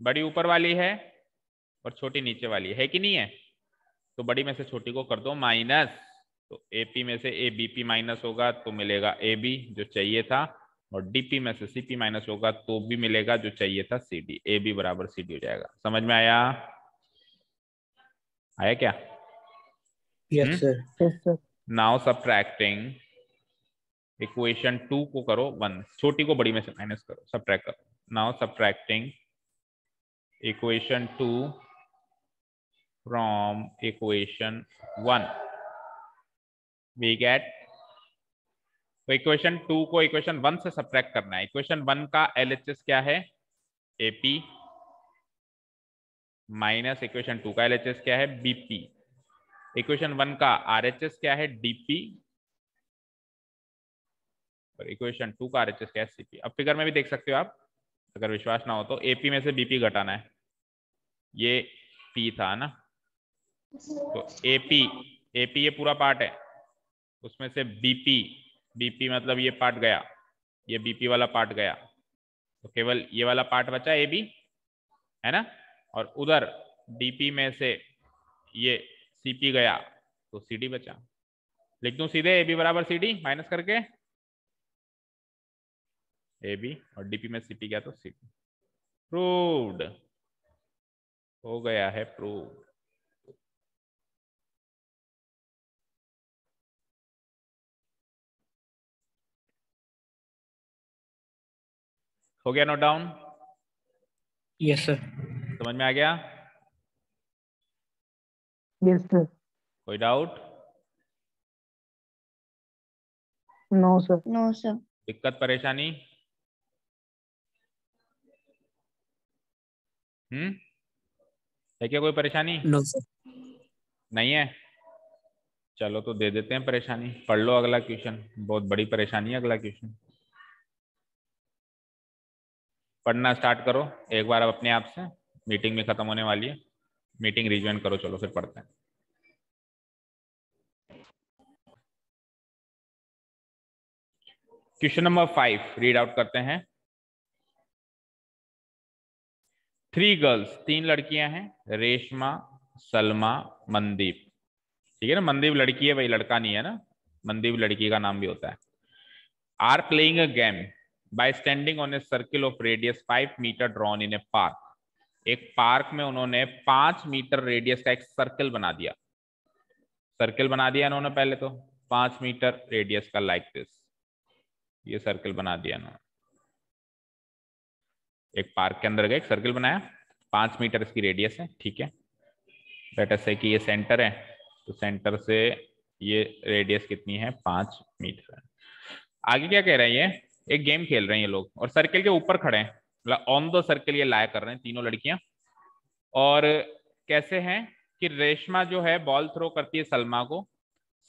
बड़ी ऊपर वाली है और छोटी नीचे वाली है कि नहीं है? तो बड़ी में से छोटी को कर दो माइनस, तो एपी में से ए बीपी माइनस होगा तो मिलेगा ए बी जो चाहिए था, और डीपी में से सीपी माइनस होगा तो भी मिलेगा जो चाहिए था सी डी। ए बी बराबर सी डी हो जाएगा। समझ में आया? आया क्या? Yes sir. Yes sir. Now subtracting equation 2 को करो 1, छोटी को बड़ी में से माइनस करो, सब्ट्रैक्ट करो। Now subtracting equation 2 from equation 1 we get. तो इक्वेशन 2 को इक्वेशन 1 से सब्ट्रैक्ट करना है। इक्वेशन 1 का एलएचएस क्या है? एपी, माइनस इक्वेशन 2 का एलएचएस क्या है? बीपी। इक्वेशन 1 का आरएचएस क्या है? डीपी, और इक्वेशन 2 का आरएचएस क्या है? सीपी। अब फिगर में भी देख सकते हो आप, अगर विश्वास ना हो तो। एपी में से बीपी घटाना है, ये पी था ना, तो एपी ये पूरा पार्ट है, उसमें से बीपी मतलब ये पार्ट गया, ये बीपी वाला पार्ट गया, तो केवल ये वाला पार्ट बचा ए बी, है ना, और उधर डीपी में से ये सीपी गया तो सीडी बचा। लिख दूं सीधे ए बी बराबर सीडी माइनस करके, ए बी और डीपी में सीपी गया तो सीडी। प्रूव्ड हो गया है, प्रूव्ड। हो गया नोट डाउन? Yes sir. समझ में आ गया? Yes sir. कोई doubt? No sir. No sir. दिक्कत परेशानी? है क्या कोई परेशानी? No sir. नहीं है? चलो तो दे देते हैं परेशानी, पढ़ लो अगला क्वेश्चन, बहुत बड़ी परेशानी है अगला क्वेश्चन। पढ़ना स्टार्ट करो एक बार अब अपने आप से, मीटिंग भी खत्म होने वाली है, मीटिंग रिज्वाइन करो, चलो फिर पढ़ते हैं। क्वेश्चन नंबर 5 रीड आउट करते हैं। 3 गर्ल्स, 3 लड़कियां हैं, रेशमा, सलमा, मनदीप। ठीक है ना, मनदीप लड़की है भाई, लड़का नहीं है ना, मनदीप लड़की का नाम भी होता है। Are playing a game by standing on a circle of radius 5 metre drawn in a park. एक पार्क में उन्होंने 5 मीटर रेडियस का एक सर्कल बना दिया, सर्कल बना दिया उन्होंने पहले तो 5 मीटर रेडियस का, लाइक दिस, ये सर्कल बना दिया उन्होंने। एक पार्क के अंदर गए, एक सर्कल बनाया, 5 मीटर इसकी रेडियस है, ठीक है। लेट अस से कि ये सेंटर है, तो सेंटर से ये रेडियस कितनी है, 5 मीटर है। आगे क्या कह रहे हैं, ये एक गेम खेल रहे हैं ये लोग, और सर्कल के ऊपर खड़े हैं, मतलब ऑन द सर्कल ये लाया कर रहे हैं तीनों लड़कियां। और कैसे हैं कि रेशमा जो है बॉल थ्रो करती है सलमा को,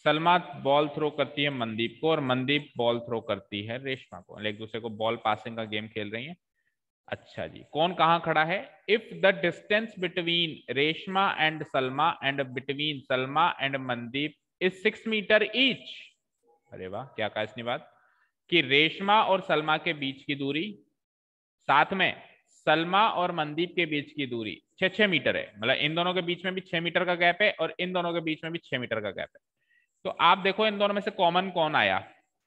सलमा बॉल थ्रो करती है मनदीप को, और मनदीप बॉल थ्रो करती है रेशमा को, एक दूसरे को बॉल पासिंग का गेम खेल रही है। अच्छा जी, कौन कहाँ खड़ा है? If the distance between Reshma and Salma and between Salma and Mandeep is 6 metre each. अरे वाह, क्या कहा इसने बात कि रेशमा और सलमा के बीच की दूरी, साथ में सलमा और मनदीप के बीच की दूरी 6-6 मीटर है, मतलब इन दोनों के बीच में भी 6 मीटर का गैप है और इन दोनों के बीच में भी 6 मीटर का गैप है। तो आप देखो इन दोनों में से कॉमन कौन आया?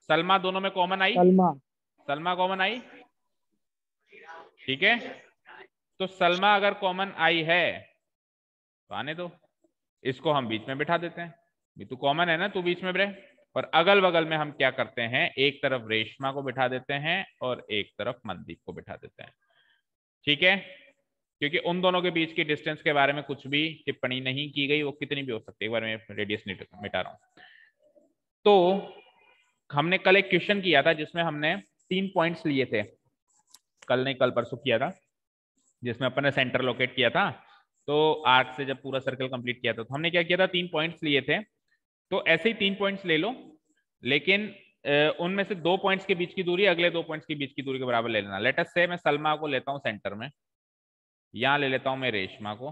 सलमा दोनों में कॉमन आई, सलमा। सलमा कॉमन आई, ठीक है। तो सलमा अगर कॉमन आई है तो आने दो, इसको हम बीच में बिठा देते हैं, ये तो कॉमन है ना, तू बीच में रहे। और अगल बगल में हम क्या करते हैं, एक तरफ रेशमा को बिठा देते हैं और एक तरफ मनदीप को बिठा देते हैं, ठीक है। क्योंकि उन दोनों के बीच की डिस्टेंस के बारे में कुछ भी टिप्पणी नहीं की गई, वो कितनी भी हो सकती है, एक बार मैं रेडियस मिटा रहा हूं। तो हमने कल एक क्वेश्चन किया था जिसमें हमने 3 पॉइंट्स लिए थे, कल नहीं कल परसों किया था, जिसमें अपन ने सेंटर लोकेट किया था। तो आर्क से जब पूरा सर्कल कंप्लीट किया था तो हमने क्या किया था, 3 पॉइंट्स लिए थे। तो ऐसे ही 3 पॉइंट्स ले लो, लेकिन उनमें से 2 पॉइंट्स के बीच की दूरी अगले 2 पॉइंट्स के बीच की दूरी के बराबर ले लेना। लेट अस से मैं सलमा को लेता हूं सेंटर में, यहां ले लेता हूं मैं रेशमा को,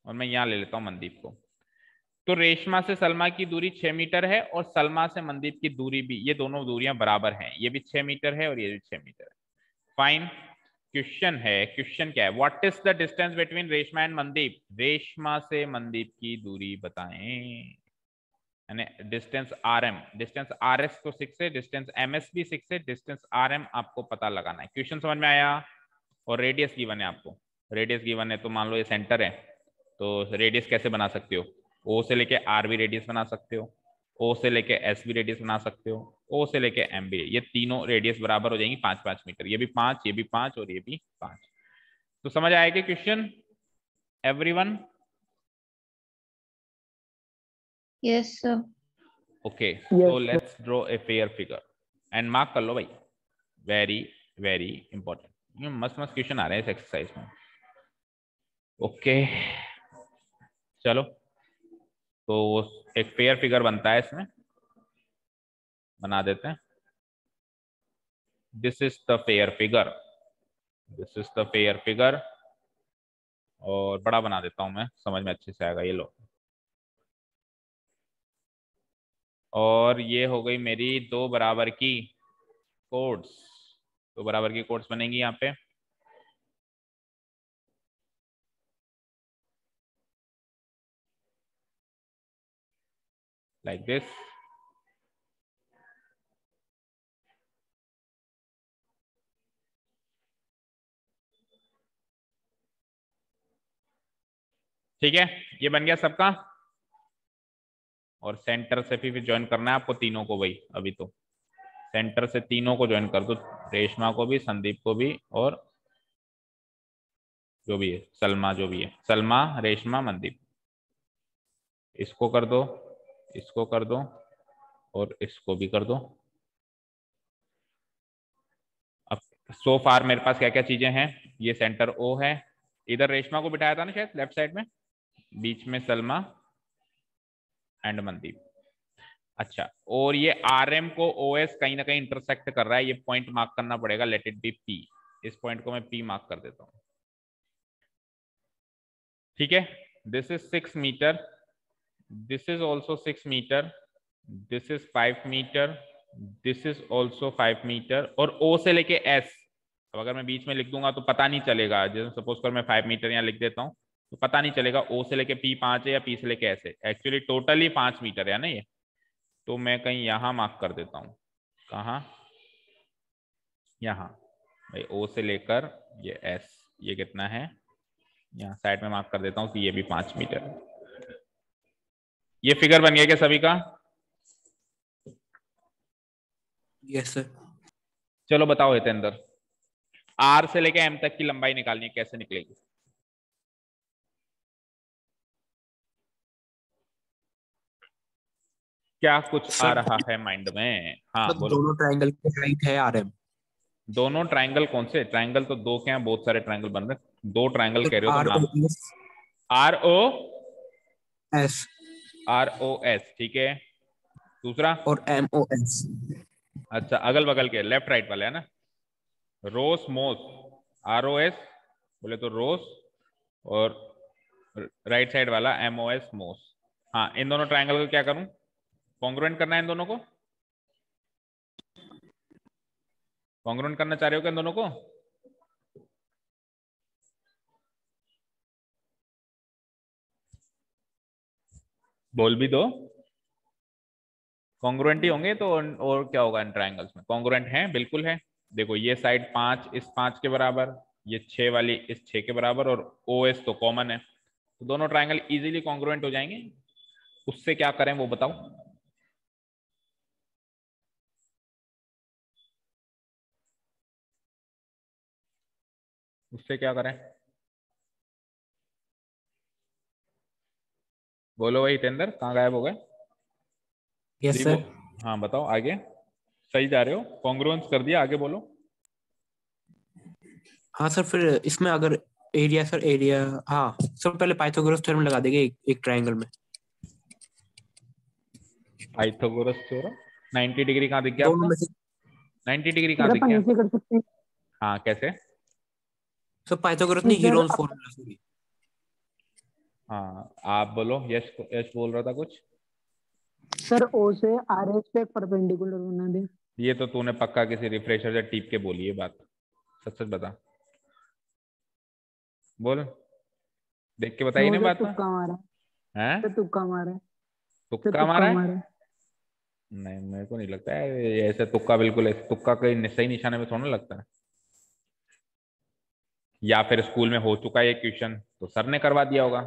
और मैं यहां ले लेता हूं मनदीप को। तो रेशमा से सलमा की दूरी 6 मीटर है और सलमा से मनदीप की दूरी भी, ये दोनों दूरियां बराबर हैं, ये भी 6 मीटर है और ये भी 6 मीटर है। फाइन। क्वेश्चन है, क्वेश्चन क्या है, what is the distance between Reshma and Mandeep? Reshma से मनदीप की दूरी बताएं, यानी distance R M, distance R S तो 6 है, डिस्टेंस एम एस भी 6 है, डिस्टेंस आर एम आपको पता लगाना है। क्वेश्चन समझ में आया? और रेडियस गिवन है आपको, रेडियस गिवन है, तो मान लो ये सेंटर है, तो रेडियस कैसे बना सकते हो, ओ से लेके आर भी रेडियस बना सकते हो, ओ से लेके एस भी रेडियस बना सकते हो, ओ से लेके एम भी, ये तीनों रेडियस बराबर हो जाएंगी 5-5 मीटर, ये भी 5, ये भी 5 और ये भी 5। तो समझ आएगा question everyone? Yes sir. Okay, Yes, so sir. Let's draw a fair figure and mark कर लो भाई, वेरी वेरी इंपॉर्टेंट, मस्त मस्त क्वेश्चन आ रहे हैं इस एक्सरसाइज में। ओके चलो, तो एक फेयर फिगर बनता है इसमें, बना देते हैं। This is the fair figure, this is the fair figure, और बड़ा बना देता हूं मैं, समझ में अच्छे से आएगा, ये लो। और ये हो गई मेरी 2 बराबर की कोड्स, तो बराबर की कोट्स बनेंगी यहाँ पे। Like this. ठीक है, ये बन गया सबका। और सेंटर से फिर ज्वाइन करना है आपको तीनों को, वही अभी तो सेंटर से तीनों को ज्वाइन कर दो, रेशमा को भी, संदीप को भी, और जो भी है सलमा, जो भी है सलमा, रेशमा, मनदीप। इसको कर दो, इसको कर दो, और इसको भी कर दो। अब सो फार मेरे पास क्या क्या चीजें हैं, ये सेंटर ओ है, इधर रेशमा को बिठाया था ना शायद लेफ्ट साइड में, बीच में सलमा एंड मनदीप। अच्छा, और ये आर एम को ओ एस कहीं ना कहीं इंटरसेक्ट कर रहा है, ये पॉइंट मार्क करना पड़ेगा, लेट इट बी पी। इस पॉइंट को मैं पी मार्क कर देता हूं। ठीक है, this is 6 metre, this is also 6 metre, this is 5 metre, this is also 5 metre, और ओ से लेके एस। अब अगर मैं बीच में लिख दूंगा तो पता नहीं चलेगा, जैसे सपोज कर मैं 5 मीटर यहाँ लिख देता हूँ तो पता नहीं चलेगा ओ से लेके पी 5 है या पी से लेके एस है। एक्चुअली टोटली 5 मीटर है ना ये, तो मैं कहीं यहाँ मार्क कर देता हूँ। कहाँ? यहाँ भाई, ओ से लेकर ये एस, ये कितना है, यहाँ साइड में मार्क कर देता हूँ कि ये भी 5 मीटर है। ये फिगर बन गया क्या सभी का? Yes sir. चलो बताओ हितेंद्र, आर से लेके एम तक की लंबाई निकालनी है, कैसे निकलेगी? क्या कुछ आ रहा है माइंड में? हाँ बोलो। दोनों ट्रायंगल की हाइट है आरएम। दोनों ट्रायंगल कौन से? ट्रायंगल तो दो क्या, बहुत सारे ट्रायंगल बन रहे, दो ट्रायंगल कह रहे हो तो नाम। R O S, R O S, ठीक है। दूसरा? और एम ओ एस। अच्छा, अगल बगल के लेफ्ट राइट वाले है ना। रोस मोस, आर ओ एस बोले तो रोस, और राइट साइड वाला एम ओ एस मोस। हाँ, इन दोनों ट्रायंगल को क्या करूं, कॉन्ग्रुएंट करना है इन दोनों को। कॉन्ग्रुएंट करना चाह रहे हो क्या इन दोनों को? बोल भी दो। कॉन्ग्रुएंट ही होंगे तो, और क्या होगा इन ट्रायंगल्स में? कॉन्ग्रुएंट हैं, बिल्कुल है। देखो ये साइड 5 इस 5 के बराबर, ये 6 वाली इस 6 के बराबर, और ओ एस तो कॉमन है, तो दोनों ट्रायंगल इजीली कॉन्ग्रुएंट हो जाएंगे। उससे क्या करें वो बताओ। उससे क्या करें बोलो भाई। हितेंद्र कहाँ गायब हो गए? यस जी सर। हाँ बताओ आगे। सही जा रहे हो, कॉन्ग्रुएंस कर दिया, आगे बोलो। हाँ सर, फिर इसमें अगर एरिया, सर एरिया, हाँ सर पहले पाइथागोरस थ्योरम लगा देंगे एक ट्रायंगल में। पाइथागोरस थ्योरम 90 डिग्री कहाँ दिख गया दोनों आपको? में से 90 डिग्री सर कहाँ दिख अपन गया? ऐसे कर सकते हैं। हाँ कैसे? सर पाइथागोरस नहीं नहीं, सर, हीरोन्स फॉर्मूला, सॉरी। हाँ आप बोलो। यश, यश बोल रहा था कुछ। सर ओ से आर एस पे परपेंडिकुलर बना दे। ये तो तूने पक्का किसी रिफ्रेशर से टीप के बोली है बात, सच सच बता, बोल, देख के बताइए नो ना सर, बात। तुक्का मारा हैं? सर, तुक्का मारा है सर, तुक्का मारा तुक्का है? मारा है। नहीं मेरे को नहीं लगता है ये ऐसे तुक्का, बिल्कुल ऐसे तुक्का कहीं सही निशाने में थोड़ा लगता है। या फिर स्कूल में हो चुका है ये क्वेश्चन तो सर ने करवा दिया होगा।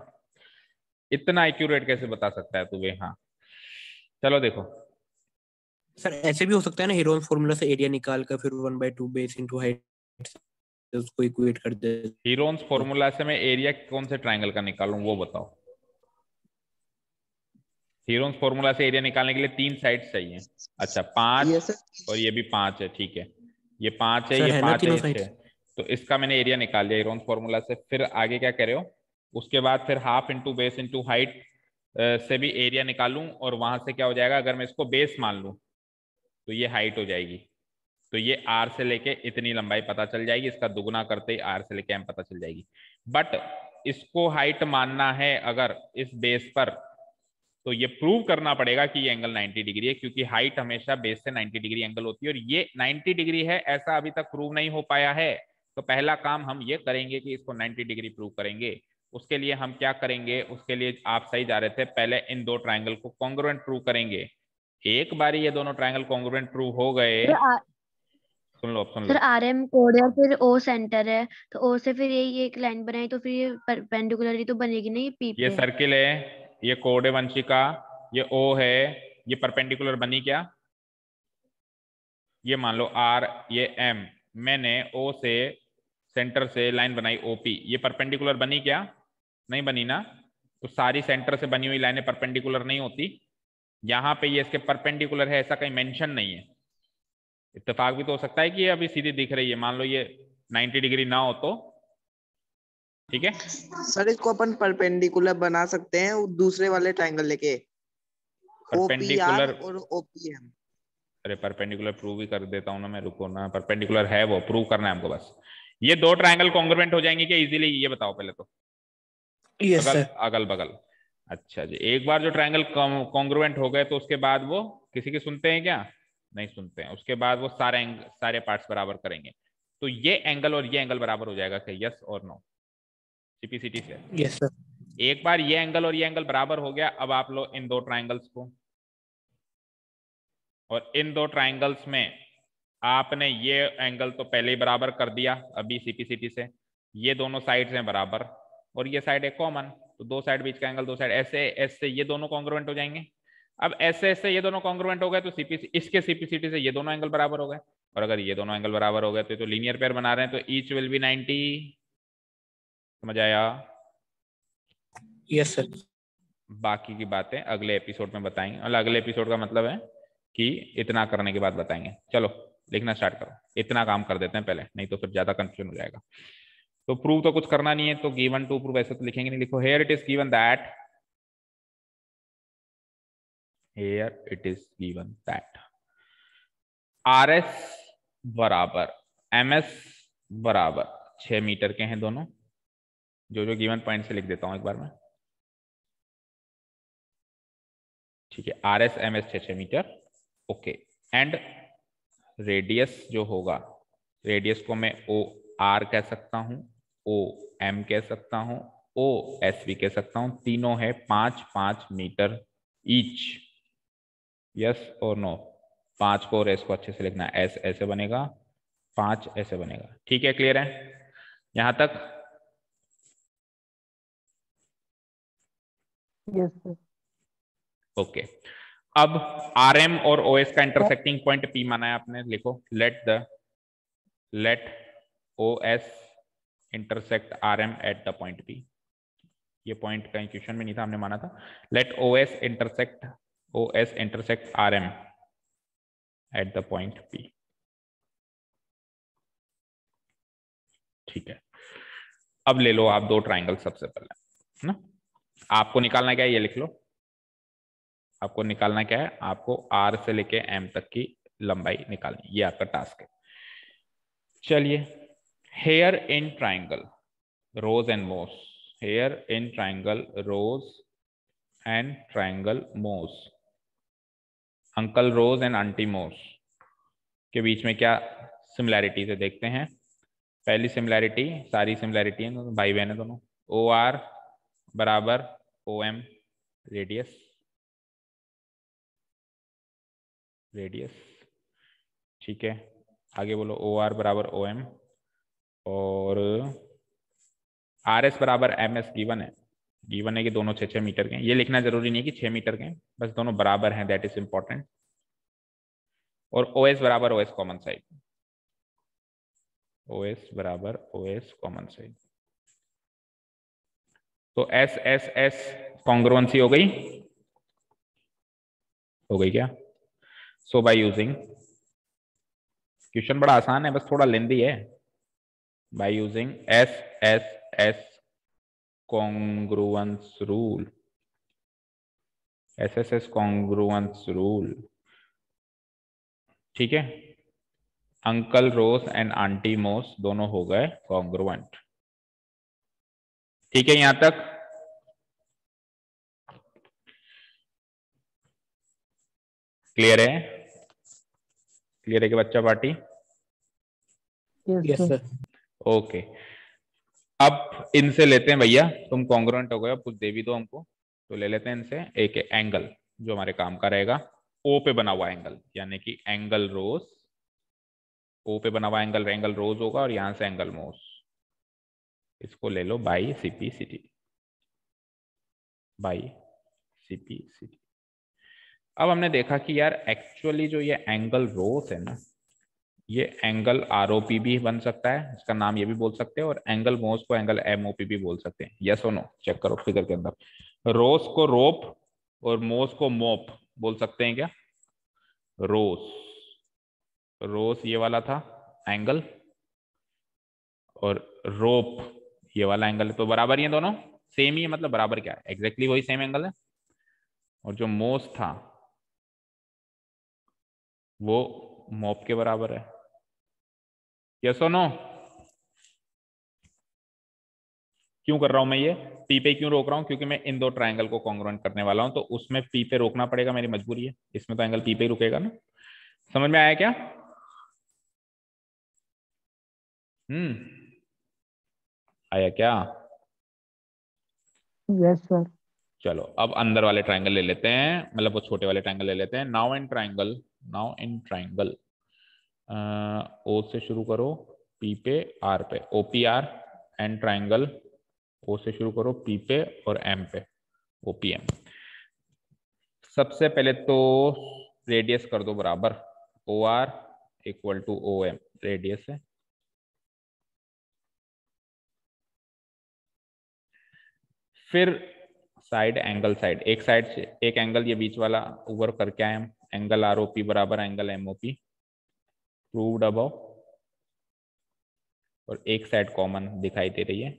इतना एक्यूरेट कैसे बता सकता है तू? हाँ चलो देखो। सर ऐसे भी हो सकता है ना, हीरोन्स फॉर्मूला से एरिया निकाल कर फिर 1/2 बेस इनटू हाइट उसको इक्वेट कर दे। हीरोन्स फॉर्मूला से मैं एरिया कौन से ट्रायंगल का निकालूं वो बताओ। हीरोन्स फॉर्मूला से एरिया निकालने के लिए 3 साइड्स चाहिए। अच्छा 5 ये सर, और ये भी 5 है, ठीक है। ये 5 है, सर ये है ना 5 है, तीनों ये 6 साइड। है। तो इसका मैंने एरिया निकाल लिया हीरोन्स फॉर्मूला से। फिर आगे क्या करे हो, उसके बाद फिर half into base into height से भी एरिया निकालूं, और वहां से क्या हो जाएगा, अगर मैं इसको बेस मान लूं तो ये हाइट हो जाएगी। तो ये आर से लेके इतनी लंबाई पता चल जाएगी, इसका दुगना करते ही आर से लेके एम पता चल जाएगी। बट इसको हाइट मानना है अगर इस बेस पर, तो ये प्रूव करना पड़ेगा कि ये एंगल 90 डिग्री है, क्योंकि हाइट हमेशा बेस से 90 डिग्री एंगल होती है और ये 90 डिग्री है ऐसा अभी तक प्रूव नहीं हो पाया है। तो पहला काम हम ये करेंगे कि इसको 90 डिग्री प्रूव करेंगे। उसके लिए हम क्या करेंगे, उसके लिए आप सही जा रहे थे, पहले इन दो ट्राइंगल को कॉन्ग्रुएंट प्रूव करेंगे। एक बारी ये दोनों ट्राइंगल कॉन्ग्रुएंट प्रूव हो गए, सुन लो सर आर एम कोड है, फिर ओ सेंटर है, तो ओ से फिर ये एक लाइन बनाई तो फिर ये परपेंडिकुलर तो बनेगी नहीं पी पे। ये सर्किल है, ये कोड है वंशिका, ये ओ है, ये परपेंडिकुलर बनी क्या? ये मान लो आर, ये एम, मैंने ओ से सेंटर से लाइन बनाई ओपी, ये परपेंडिकुलर बनी क्या? नहीं बनी ना। तो सारी सेंटर से बनी हुई लाइनें परपेंडिकुलर नहीं होती। यहाँ पे ये इसके परपेंडिकुलर है ऐसा कहीं मेंशन नहीं है। इत्तेफाक भी तो हो सकता है कि ये अभी सीधी दिख रही है, मान लो ये 90 डिग्री ना हो तो, ठीक है। सर इसको अपन परपेंडिकुलर बना सकते हैं दूसरे वाले ट्रायंगल लेके, परपेंडिकुलर OPR और OPM। अरे परपेंडिकुलर प्रूव ही कर देता हूँ ना मैं, रुको ना, परपेंडिकुलर है वो, प्रूव करना है हमको बस। ये दो ट्रायंगल कॉन्ग्रुएंट हो जाएंगे क्या इजीली, ये बताओ पहले तो। यस अगल सर। अगल बगल। अच्छा जी, एक बार जो ट्रायंगल कॉन्ग्रुएंट हो गए तो उसके बाद वो किसी की सुनते हैं क्या? नहीं सुनते हैं। उसके बाद वो सारे पार्ट्स बराबर करेंगे। तो ये एंगल और ये एंगल बराबर हो जाएगा क्या? यस और नो, सीपीसीटी से। Yes sir. एक बार ये एंगल और ये एंगल बराबर हो गया, अब आप लो इन दो ट्राइंगल्स को, और इन दो ट्राइंगल्स में आपने ये एंगल तो पहले ही बराबर कर दिया अभी सीपीसीटी से, ये दोनों साइड्स हैं बराबर और ये साइड है कॉमन, तो दो साइड बीच का एंगल, दो साइड ऐसे ऐसे ये दोनों कॉन्ग्रुएंट हो जाएंगे। अब ऐसे ऐसे ये दोनों कॉन्ग्रुएंट हो गए तो इसके सीपीसीटी से ये दोनों एंगल बराबर हो गए, और अगर ये दोनों एंगल बराबर हो गए तो लीनियर पेयर बना रहे हैं, तो ईच विल बी 90। समझ आया? Yes sir. बाकी की बातें अगले एपिसोड में बताएंगे, और अगले एपिसोड का मतलब है कि इतना करने के बाद बताएंगे। चलो लिखना स्टार्ट करो, इतना काम कर देते हैं पहले, नहीं तो फिर ज्यादा कंफ्यूजन हो जाएगा। तो प्रूव तो कुछ करना नहीं है, तो गिवन टू प्रूव ऐसे तो लिखेंगे नहीं, लिखो here it is given that, here it is given that R S बराबर एम एस बराबर 6 मीटर के हैं दोनों, जो गिवन पॉइंट से लिख देता हूं एक बार में, ठीक है। R S M S 6 metre, okay. And radius जो होगा, रेडियस को मैं ओ आर कह सकता हूं, ओ एम कह सकता हूं, ओ एस भी कह सकता हूं, तीनों है 5-5 मीटर ईच। यस और नो? 5 को और एस को अच्छे से लिखना है, एस ऐसे बनेगा, 5 ऐसे बनेगा, ठीक है। क्लियर है यहां तक? Yes sir. ओके। अब आर एम और ओ एस का इंटरसेक्टिंग पॉइंट पी माना है आपने, लिखो let O S intersect R M at the point P. ये पॉइंट कहीं क्वेश्चन में नहीं था, हमने माना था। Let O S intersect R M at the point P, ठीक है। अब ले लो आप दो ट्राइंगल, सबसे पहले ना आपको निकालना क्या है, ये लिख लो। आपको निकालना क्या है? आपको आर से लेके एम तक की लंबाई निकालनी, ये आपका टास्क है। चलिए, here in triangle rose and moss, here in triangle rose and triangle moss, uncle rose and aunty moss के बीच में क्या सिमिलैरिटीज है देखते हैं। पहली सिमिलैरिटी, सारी सिमिलैरिटी है, तो भाई बहन है दोनों। ओ आर बराबर ओ एम, रेडियस ठीक है। आगे बोलो, ओ आर बराबर ओ एम, और आर एस बराबर एम एस गिवन है कि दोनों 6-6 मीटर के हैं। ये लिखना जरूरी नहीं कि 6 मीटर के हैं, बस दोनों बराबर हैं, दैट इज इंपॉर्टेंट। और ओ एस बराबर O S common side, O S बराबर O S common side, S S S एस कॉन्ग्रुएंसी हो गई क्या? सो बाय यूजिंग, क्वेश्चन बड़ा आसान है, बस थोड़ा लेंदी है। By using S S S congruence rule, S S S congruence rule, ठीक है। अंकल रोज एंड आंटी मोस दोनों हो गए कॉन्ग्रुएंट, ठीक है यहां तक। क्लियर है? क्लियर है कि बच्चा party? Yes yes sir. Sir. Okay, अब इनसे लेते हैं भैया, तुम कॉन्ग्रुएंट हो गए, अब कुछ दे भी दो हमको, तो ले लेते हैं इनसे एक एंगल जो हमारे काम का रहेगा, ओ पे बना हुआ एंगल, यानी कि एंगल रोज, ओ पे बना हुआ एंगल एंगल रोज होगा, और यहां से एंगल मोस, इसको ले लो by CP CT, by CP CT. अब हमने देखा कि यार एक्चुअली जो ये एंगल रोस है ना, ये एंगल आरओपी भी बन सकता है, इसका नाम ये भी बोल सकते हैं, और एंगल मोस को एंगल एमओपी भी बोल सकते हैं। यस और नो? चेक करो फिगर के अंदर, रोस को रोप और मोस को मोप बोल सकते हैं क्या? रोस, रोस ये वाला था एंगल, और रोप ये वाला एंगल है, तो बराबर ही है दोनों, सेम ही है, मतलब बराबर क्या है, एग्जैक्टली वही सेम एंगल है। और जो मोस था वो मोप के बराबर है। यस और नो? क्यों कर रहा हूं मैं ये, पी पे क्यों रोक रहा हूं? क्योंकि मैं इन दो ट्रायंगल को कॉन्ग्रुएंट करने वाला हूं, तो उसमें पी पे रोकना पड़ेगा, मेरी मजबूरी है, इसमें तो एंगल पी पे ही रुकेगा ना। समझ में आया क्या? आया क्या? Yes sir. चलो अब अंदर वाले ट्रायंगल ले लेते हैं, मतलब वो छोटे वाले ट्रायंगल ले लेते हैं। Now in triangle, now in triangle, O से शुरू करो, पी पे आर पे, OP R, and triangle O से शुरू करो, पी पे और एम पे, ओपीएम। सबसे पहले तो रेडियस कर दो बराबर, O R equal to O M, radius है। फिर साइड एंगल साइड, एक साइड से एक एंगल ये बीच वाला ऊपर करके आए हम, एंगल आरओपी बराबर एंगल एमओपी, प्रूव्ड अबव, और एक साइड कॉमन दिखाई दे रही है,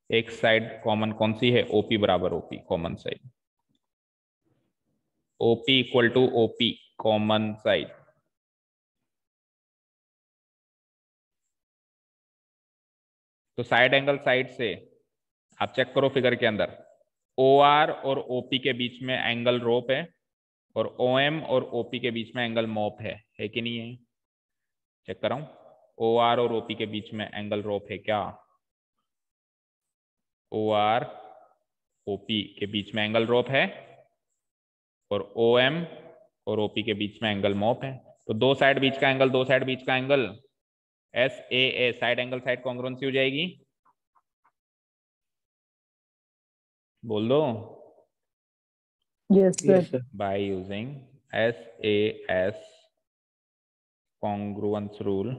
एक साइड कॉमन कौन सी है? ओपी बराबर OP, common side, OP equal to OP, common side. तो साइड एंगल साइड से आप चेक करो फिगर के अंदर, ओ आर और ओपी के बीच में एंगल रोप है, और ओ एम और ओपी के बीच में एंगल मोप है कि नहीं है? चेक कर रहा हूं, ओ आर और ओपी के बीच में एंगल रोप है क्या? ओ आर ओपी के बीच में एंगल रोप है, और ओ एम और ओपी के बीच में एंगल मोप है। तो दो साइड बीच का एंगल, दो साइड बीच का angle, S A side angle side congruency हो जाएगी, बोल दो, yes yes sir. Sir. By using SAS congruence rule,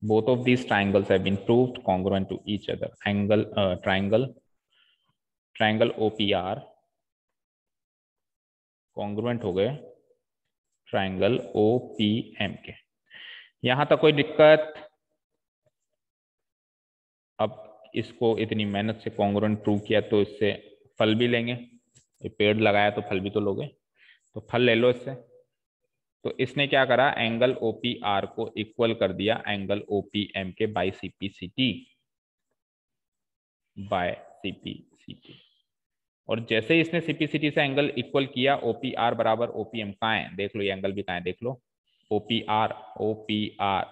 both of these triangles have been proved congruent to each other. Triangle OPR congruent हो गए triangle OPM के। यहां तक कोई दिक्कत? अब इसको इतनी मेहनत से कॉन्ग्रुएंट प्रूव किया, तो इससे फल भी लेंगे, ये पेड़ लगाया तो फल भी तो लोगे, तो फल ले लो इससे। तो इसने क्या करा, एंगल OPR को इक्वल कर दिया एंगल OPM के बाय CPCT, बाय CPCT। और जैसे ही इसने CPCT से एंगल इक्वल किया, OPR बराबर OPM कहाँ है देख लो, ये एंगल भी कहाँ है देख लो, OPR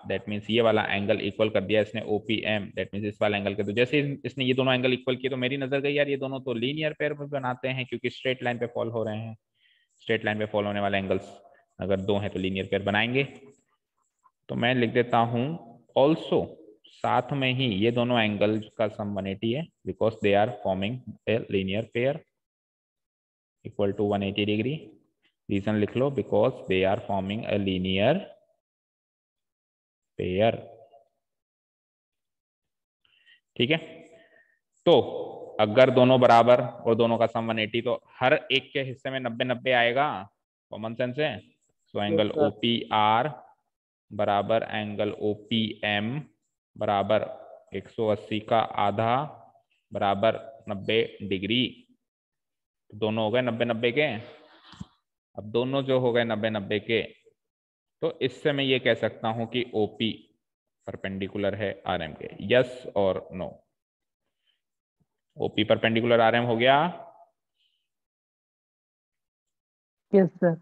दैट मीन्स ये वाला एंगल इक्वल कर दिया इसने OPM, दैट मीन्स इस वाला एंगल के। तो जैसे इसने ये दोनों एंगल इक्वल किए, तो मेरी नजर गई यार ये दोनों तो लीनियर पेयर में बनाते हैं, क्योंकि स्ट्रेट लाइन पे फॉल हो रहे हैं, स्ट्रेट लाइन पे फॉल होने वाले एंगल्स अगर दो हैं तो लीनियर पेयर बनाएंगे। तो मैं लिख देता हूं ऑल्सो, साथ में ही ये दोनों एंगल का सम 180 है, because they are forming a linear pair equal to 180 degree. Reason लिख लो, because they are forming a linear pair. ठीक है, तो अगर दोनों बराबर और दोनों का सम 180, तो हर एक के हिस्से में 90-90 आएगा, कॉमन सेंस है। सो एंगल OPR बराबर एंगल OPM बराबर 180 का आधा बराबर 90 डिग्री। दोनों हो गए 90-90 के। अब दोनों जो हो गए 90-90 के, तो इससे मैं ये कह सकता हूं कि OP परपेंडिकुलर है RM के। यस और नो? OP परपेंडिकुलर RM हो गया? Yes sir.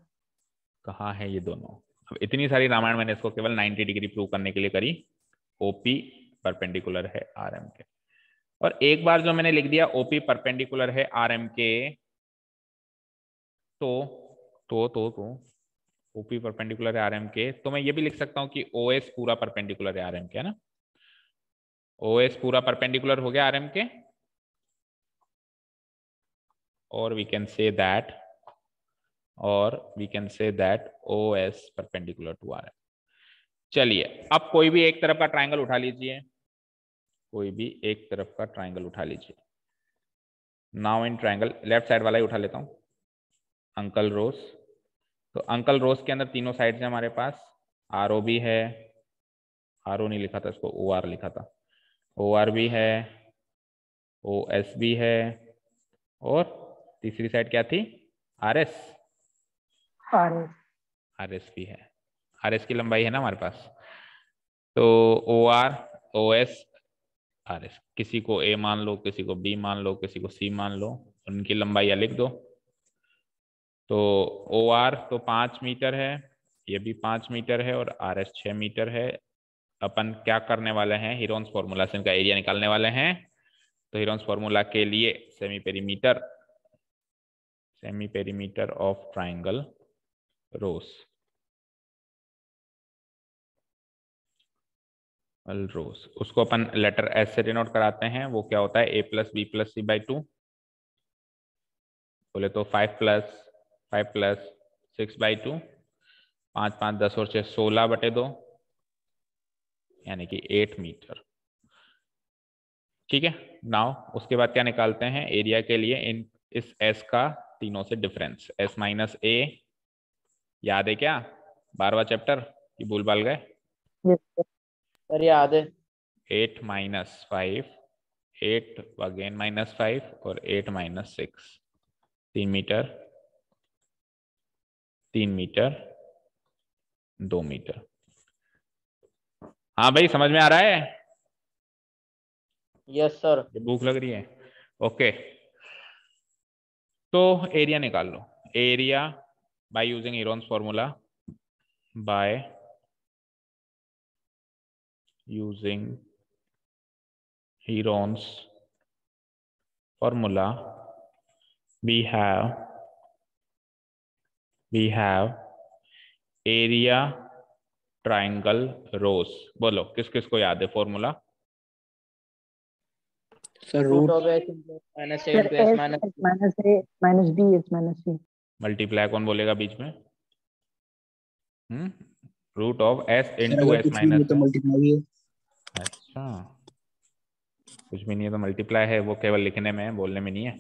कहाँ है ये दोनों? अब इतनी सारी रामायण मैंने इसको केवल 90 डिग्री प्रूव करने के लिए करी। ओपी परपेंडिकुलर है आरएम के, और एक बार जो मैंने लिख दिया ओपी परपेंडिकुलर है आरएम के, तो ओपी परपेंडिकुलर है आरएम के, तो मैं ये भी लिख सकता हूँ कि ओएस पूरा परपेंडिकुलर है आरएम के, है ना? ओएस पूरा परपेंडिकुलर हो गया आरएम के, और we can say that OS perpendicular to RM. चलिए अब कोई भी एक तरफ का ट्राइंगल उठा लीजिए, कोई भी एक तरफ का ट्राइंगल उठा लीजिए। Now in triangle, left side वाला ही उठा लेता हूं, अंकल रोज। तो अंकल रोज के अंदर तीनों साइड है हमारे पास, आर ओ भी है, आर ओ नहीं लिखा था इसको, ओ आर लिखा था, ओ आर भी है, ओ एस भी है, और तीसरी साइड क्या थी? R S. आर एस भी है, आर एस की लंबाई है ना हमारे पास। तो O R, O S, R S, किसी को ए मान लो, किसी को बी मान लो, किसी को सी मान लो, उनकी लंबाई लिख दो। तो ओ आर तो 5 मीटर है, ये भी 5 मीटर है, और आर एस 6 मीटर है। अपन क्या करने वाले हैं? हीरोन्स फॉर्मूला से इनका एरिया निकालने वाले हैं। तो हीरोन्स फॉर्मूला के लिए semi perimeter of triangle rose, उसको अपन लेटर एस से डिनोट कराते हैं। वो क्या होता है? A plus B plus C by 2। बोले तो 5 प्लस 6 बाई 2, 5 5 10 और 6 16/2, यानी कि 8 मीटर। ठीक है। नाउ उसके बाद क्या निकालते हैं एरिया के लिए? इन इस एस का तीनों से डिफरेंस, एस माइनस ए, याद है क्या 12वां चैप्टर की भूल भाल गए? यस सर याद है। 8 माइनस 5, 8 अगेन माइनस 5, और 8 माइनस 6, 3 मीटर, 3 मीटर, 2 मीटर। हाँ भाई समझ में आ रहा है? Yes sir. भूख लग रही है? ओके, तो एरिया निकाल लो। Area by using Heron's formula, by using Heron's formula we have area triangle rose. बोलो किस किस को याद है formula? Sir root root of S minus sir, 7 two S S minus minus A minus B S minus C. Multiply कौन बोलेगा बीच में? Root of S sir into अगर एस कुछ भी नहीं माइनस तो है। मल्टीप्लाई है। अच्छा, कुछ भी नहीं है तो मल्टीप्लाई है, वो केवल लिखने में है, बोलने में नहीं है।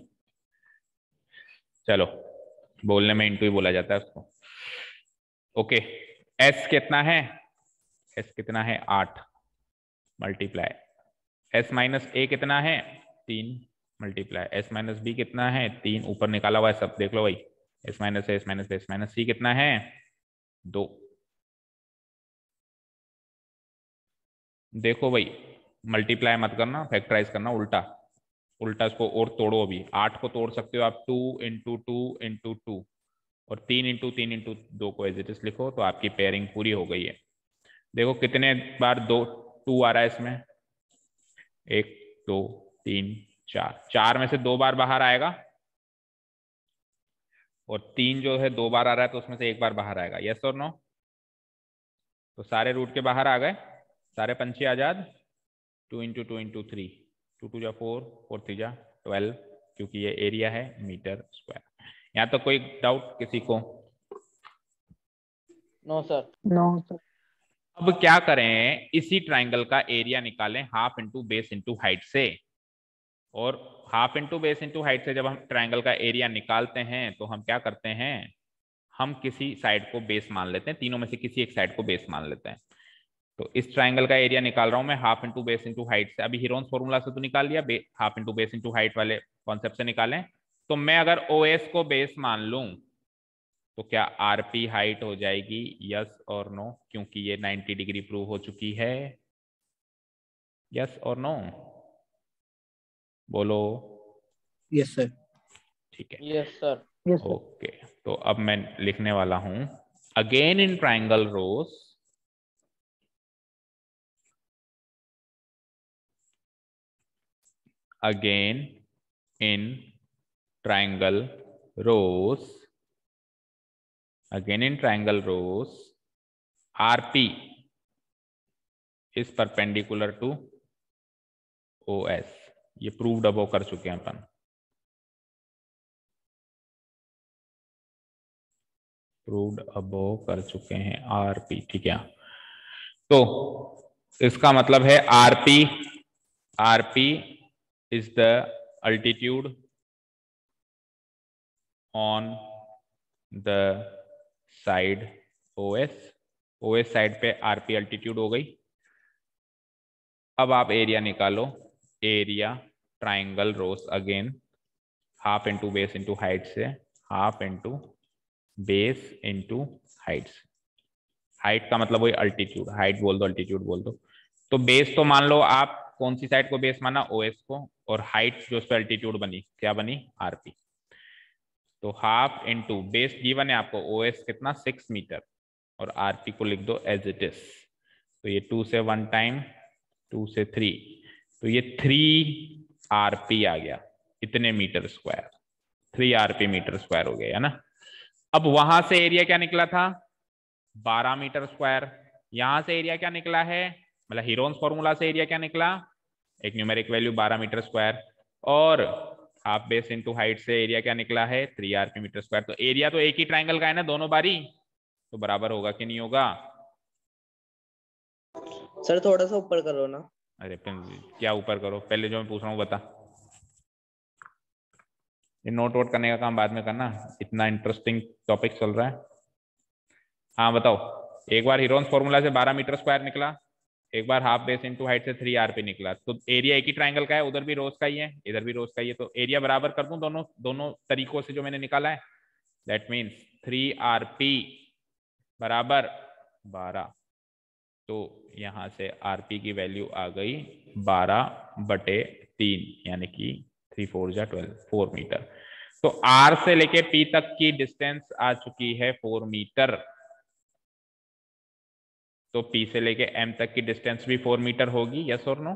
चलो, बोलने में इंटू ही बोला जाता है उसको। ओके, एस कितना है? एस कितना है? 8, मल्टीप्लाई एस माइनस ए कितना है? 3, मल्टीप्लाई एस माइनस बी कितना है? 3, ऊपर निकाला हुआ है सब, देख लो भाई, S minus A, S minus B, S minus C कितना है? 2। देखो भाई, मल्टीप्लाई मत करना, फैक्टराइज करना, उल्टा उल्टा इसको और तोड़ो। अभी 8 को तोड़ सकते हो आप 2 इंटू 2 इंटू 2, और 3 इंटू 3 इंटू 2 को एज इट इज लिखो, तो आपकी पेयरिंग पूरी हो गई है। देखो कितने बार 2 आ रहा है इसमें? 1 2 3 4, 4 में से 2 बार बाहर आएगा, और 3 जो है 2 बार आ रहा है, तो उसमें से 1 बार बाहर आएगा। यस और नो? तो सारे रूट के बाहर आ गए, सारे पंछी आजाद। 2 इंटू 2 इंटू 3, 2 2 जा 4, 4 3 जा 12, क्योंकि ये एरिया है मीटर स्क्वायर। यहाँ तो कोई डाउट किसी को? No sir. No sir. अब क्या करें? इसी ट्राइंगल का एरिया निकालें half into base into height से। और half into base into height से जब हम ट्राइंगल का एरिया निकालते हैं, तो हम क्या करते हैं? हम किसी साइड को बेस मान लेते हैं, तीनों में से किसी एक साइड को बेस मान लेते हैं। तो इस ट्राइंगल का एरिया निकाल रहा हूं मैं half into base into height से। अभी हीरोन्स फॉर्मूला से तो निकाल लिया, half into base into height वाले कॉन्सेप्ट से निकालें। तो मैं अगर ओ एस को बेस मान लूं, तो क्या आरपी हाइट हो जाएगी? यस और नो? क्योंकि ये 90 डिग्री प्रूव हो चुकी है। यस और नो? बोलो। Yes sir. ठीक है। Yes sir. Yes sir. Okay, तो अब मैं लिखने वाला हूं अगेन इन ट्राइंगल रोज again in triangle rows RP is perpendicular to OS। ये प्रूव्ड अबव कर चुके हैं अपन, प्रूव्ड अबव कर चुके हैं RP, ठीक है। तो इसका मतलब है RP is the altitude on the side OS side पे RP अल्टीट्यूड हो गई। अब आप एरिया निकालो, area triangle rose again half into base into height से, half into base into height से। हाइट का मतलब वही अल्टीट्यूड, हाइट बोल दो अल्टीट्यूड बोल दो। तो बेस तो मान लो आप कौन सी साइड को बेस माना, OS को, और हाइट जो उस पर अल्टीट्यूड बनी क्या बनी, RP। तो हाफ इंटू बेस गिवन है आपको, OS कितना 6 मीटर, और RP को लिख दो एज इट इज। तो ये 2 से 1 टाइम, 2 से 3, तो ये 3 RP आ गया, इतने metre square, 3 RP metre square हो गया है ना। अब वहां से एरिया क्या निकला था, 12 मीटर स्क्वायर। यहां से एरिया क्या निकला है, मतलब हीरोन्स फॉर्मूला से एरिया क्या निकला, एक न्यूमेरिक वैल्यू 12 मीटर स्क्वायर, और हाफ बेस इंटू हाइट से एरिया क्या निकला है 3 RP मीटर स्क्वायर। तो एरिया तो एक ही ट्राइंगल का है ना दोनों बारी, तो बराबर होगा कि नहीं होगा। सर थोड़ा सा ऊपर करो ना। अरे क्या ऊपर करो, पहले जो मैं पूछ रहा हूँ बता। ये नोट वोट करने का काम बाद में करना, इतना इंटरेस्टिंग टॉपिक चल रहा है। हाँ बताओ, एक बार हीरोन्स फॉर्मूला से 12 मीटर स्क्वायर निकला, एक बार हाफ बेस इंटू हाइट से 3 RP निकला। तो एरिया एक ही ट्राइंगल का है, उधर भी रोज का ही है, इधर भी रोज का ही है, तो एरिया बराबर कर दूं दोनों दोनों तरीकों से जो मैंने निकाला है। दैट मीन्स 3 RP बराबर 12। तो यहां से RP की वैल्यू आ गई 12/3, यानी कि 3 4 जा 12, 4 मीटर। तो R से लेके P तक की डिस्टेंस आ चुकी है 4 मीटर। तो P से लेके M तक की डिस्टेंस भी 4 मीटर होगी, यस और नो,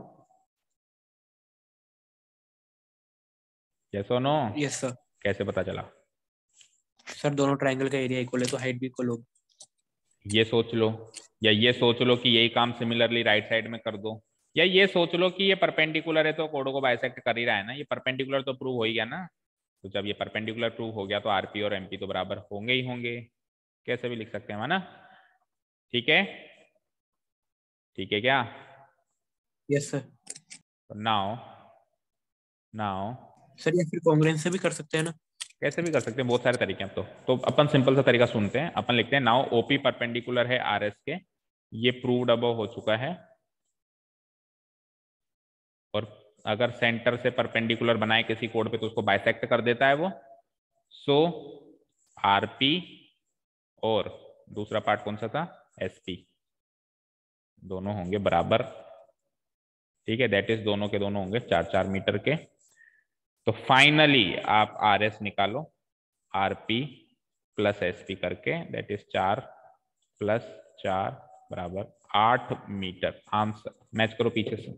यस और नो। Yes sir. कैसे पता चला, सर दोनों ट्राइंगल का एरिया इक्वल है तो हाइट भी इक्वल होगी। ये सोच लो, या ये सोच लो कि यही काम सिमिलरली राइट साइड में कर दो, या ये सोच लो कि ये परपेंडिकुलर है तो कोडो को बाइसेक्ट कर ही रहा है ना, ये परपेंडिकुलर तो प्रूव हो ही गया ना। तो जब ये परपेंडिकुलर प्रूव हो गया तो RP और MP तो बराबर होंगे ही होंगे, कैसे भी लिख सकते हैं ना। ठीक है, ठीक है क्या। Yes sir. Now now sir या फिर कॉन्ग्रुएंस से भी कर सकते हैं ना। कैसे भी कर सकते हैं, बहुत सारे तरीके हैं। तो अपन सिंपल सा तरीका सुनते हैं, अपन लिखते हैं नाउ OP परपेंडिकुलर है RS के, ये प्रूव्ड अबव हो चुका है। और अगर सेंटर से परपेंडिकुलर बनाए किसी कोड पे तो उसको बाइसेक्ट कर देता है वो। सो RP और दूसरा पार्ट कौन सा था, SP, दोनों होंगे बराबर। ठीक है, दैट इज दोनों के दोनों होंगे 4-4 मीटर के। तो फाइनली आप RS निकालो, RP प्लस SP करके, दैट इज 4 + 4 बराबर 8 मीटर। आंसर मैच करो पीछे से,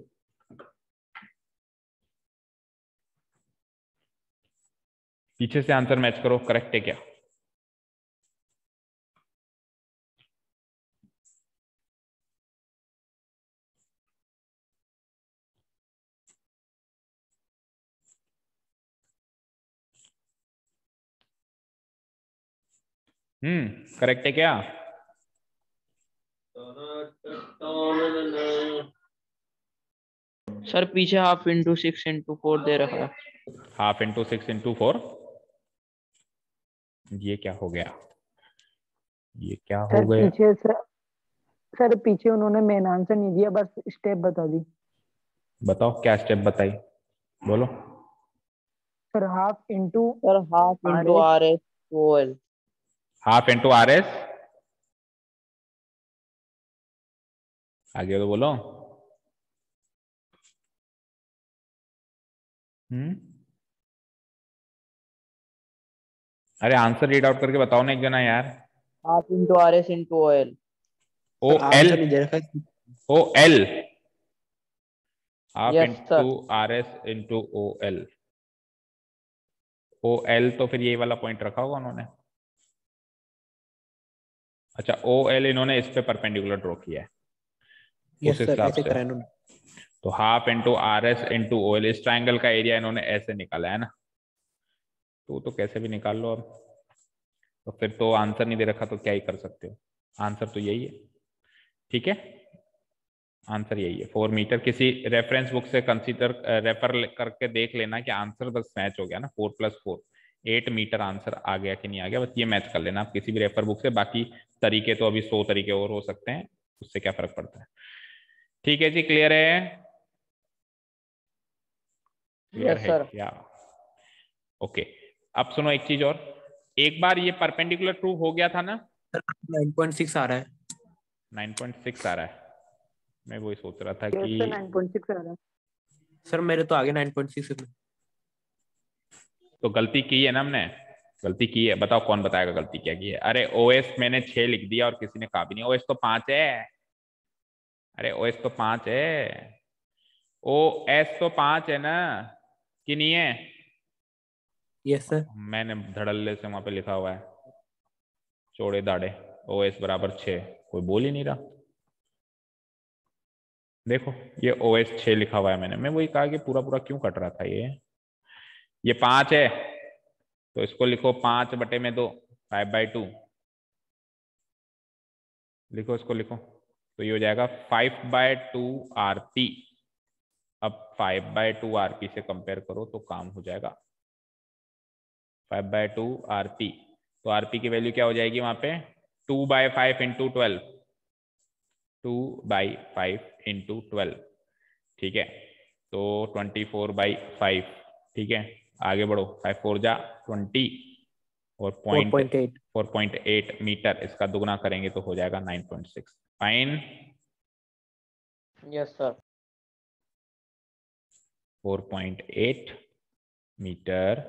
पीछे से आंसर मैच करो, करेक्ट है क्या। करेक्ट है क्या। सर पीछे 1/2 × 6 × 4 दे रखा है। 1/2 × 6 × 4, ये क्या हो गया, ये क्या हो सर गया। पीछे सर पीछे उन्होंने मेन आंसर नहीं दिया, बस स्टेप बता दी। बताओ क्या स्टेप बताई, बोलो। Sir half into sir 1/2 × RS OL। 1/2 × RS, आगे तो बोलो। अरे आंसर रीड आउट करके बताओ ना एक जना यार। Half into R S into O L. O sir L, answer नहीं दे रखा है। O L, half yes into sir. R S into O L. O L तो फिर यही वाला पॉइंट रखा होगा उन्होंने। अच्छा, ओ एल इन्होंने इस पे परपेंडिकुलर ड्रॉ किया है उस यस सर, हिसाब ऐसे से। करा है इन्होंने। तो half into R S into O L, इस ट्राइंगल का एरिया इन्होंने ऐसे निकाला है ना। तो कैसे भी निकाल लो अब। तो फिर तो आंसर नहीं दे रखा तो क्या ही कर सकते हो, आंसर तो यही है। ठीक है, आंसर यही है 4 मीटर। किसी रेफरेंस बुक से कंसीडर रेफर करके देख लेना कि आंसर बस मैच हो गया ना, 4 + 4 8 मीटर आंसर आ गया कि नहीं आ गया, बस ये मैच कर लेना आप किसी भी रेफर बुक से। बाकी तरीके तो अभी 100 तरीके और हो सकते हैं, उससे क्या फर्क पड़ता है। ठीक है जी, क्लियर है? क्लियर यस है सर। क्या? ओके, अब सुनो एक चीज और। एक बार ये परपेंडिकुलर प्रूव हो गया था ना। सर 9.6 आ रहा है। 9.6 आ रहा है। मैं वही सोच रहा था यस कि सर 9.6 आ रहा है। सर मेरे तो आगे 9.6 में। तो गलती की है ना हमने, गलती की है। बताओ कौन बताएगा गलती क्या की है? अरे ओएस मैंने 6 लिख दिया और किसी ने कहा भी नहीं। ओएस तो 5 है। अरे ओएस तो 5 है। ओ एस तो 5 है ना, कि नहीं है? Yes sir. मैंने धड़ल्ले से वहां पे लिखा हुआ है चौड़े दाढ़े, ओ एस बराबर 6। कोई बोल ही नहीं रहा। देखो ये ओ एस 6 लिखा हुआ है मैंने। मैं वही कहा कि पूरा पूरा क्यों कट रहा था। ये 5 है तो इसको लिखो 5/2, 5/2 लिखो, इसको लिखो। तो ये हो जाएगा 5/2 आरपी। अब 5/2 आरपी से कंपेयर करो तो काम हो जाएगा। 5/2 आरपी, तो आरपी की वैल्यू क्या हो जाएगी वहां पे? 2/5 इंटू 12, 2/5 इंटू 12। ठीक है, तो 24/5। ठीक है, आगे बढ़ो। 5 4 जा 20 और 4.8। 4.8 मीटर। इसका दुगना करेंगे तो हो जाएगा 9.6। फाइन। Yes sir. 4.8 मीटर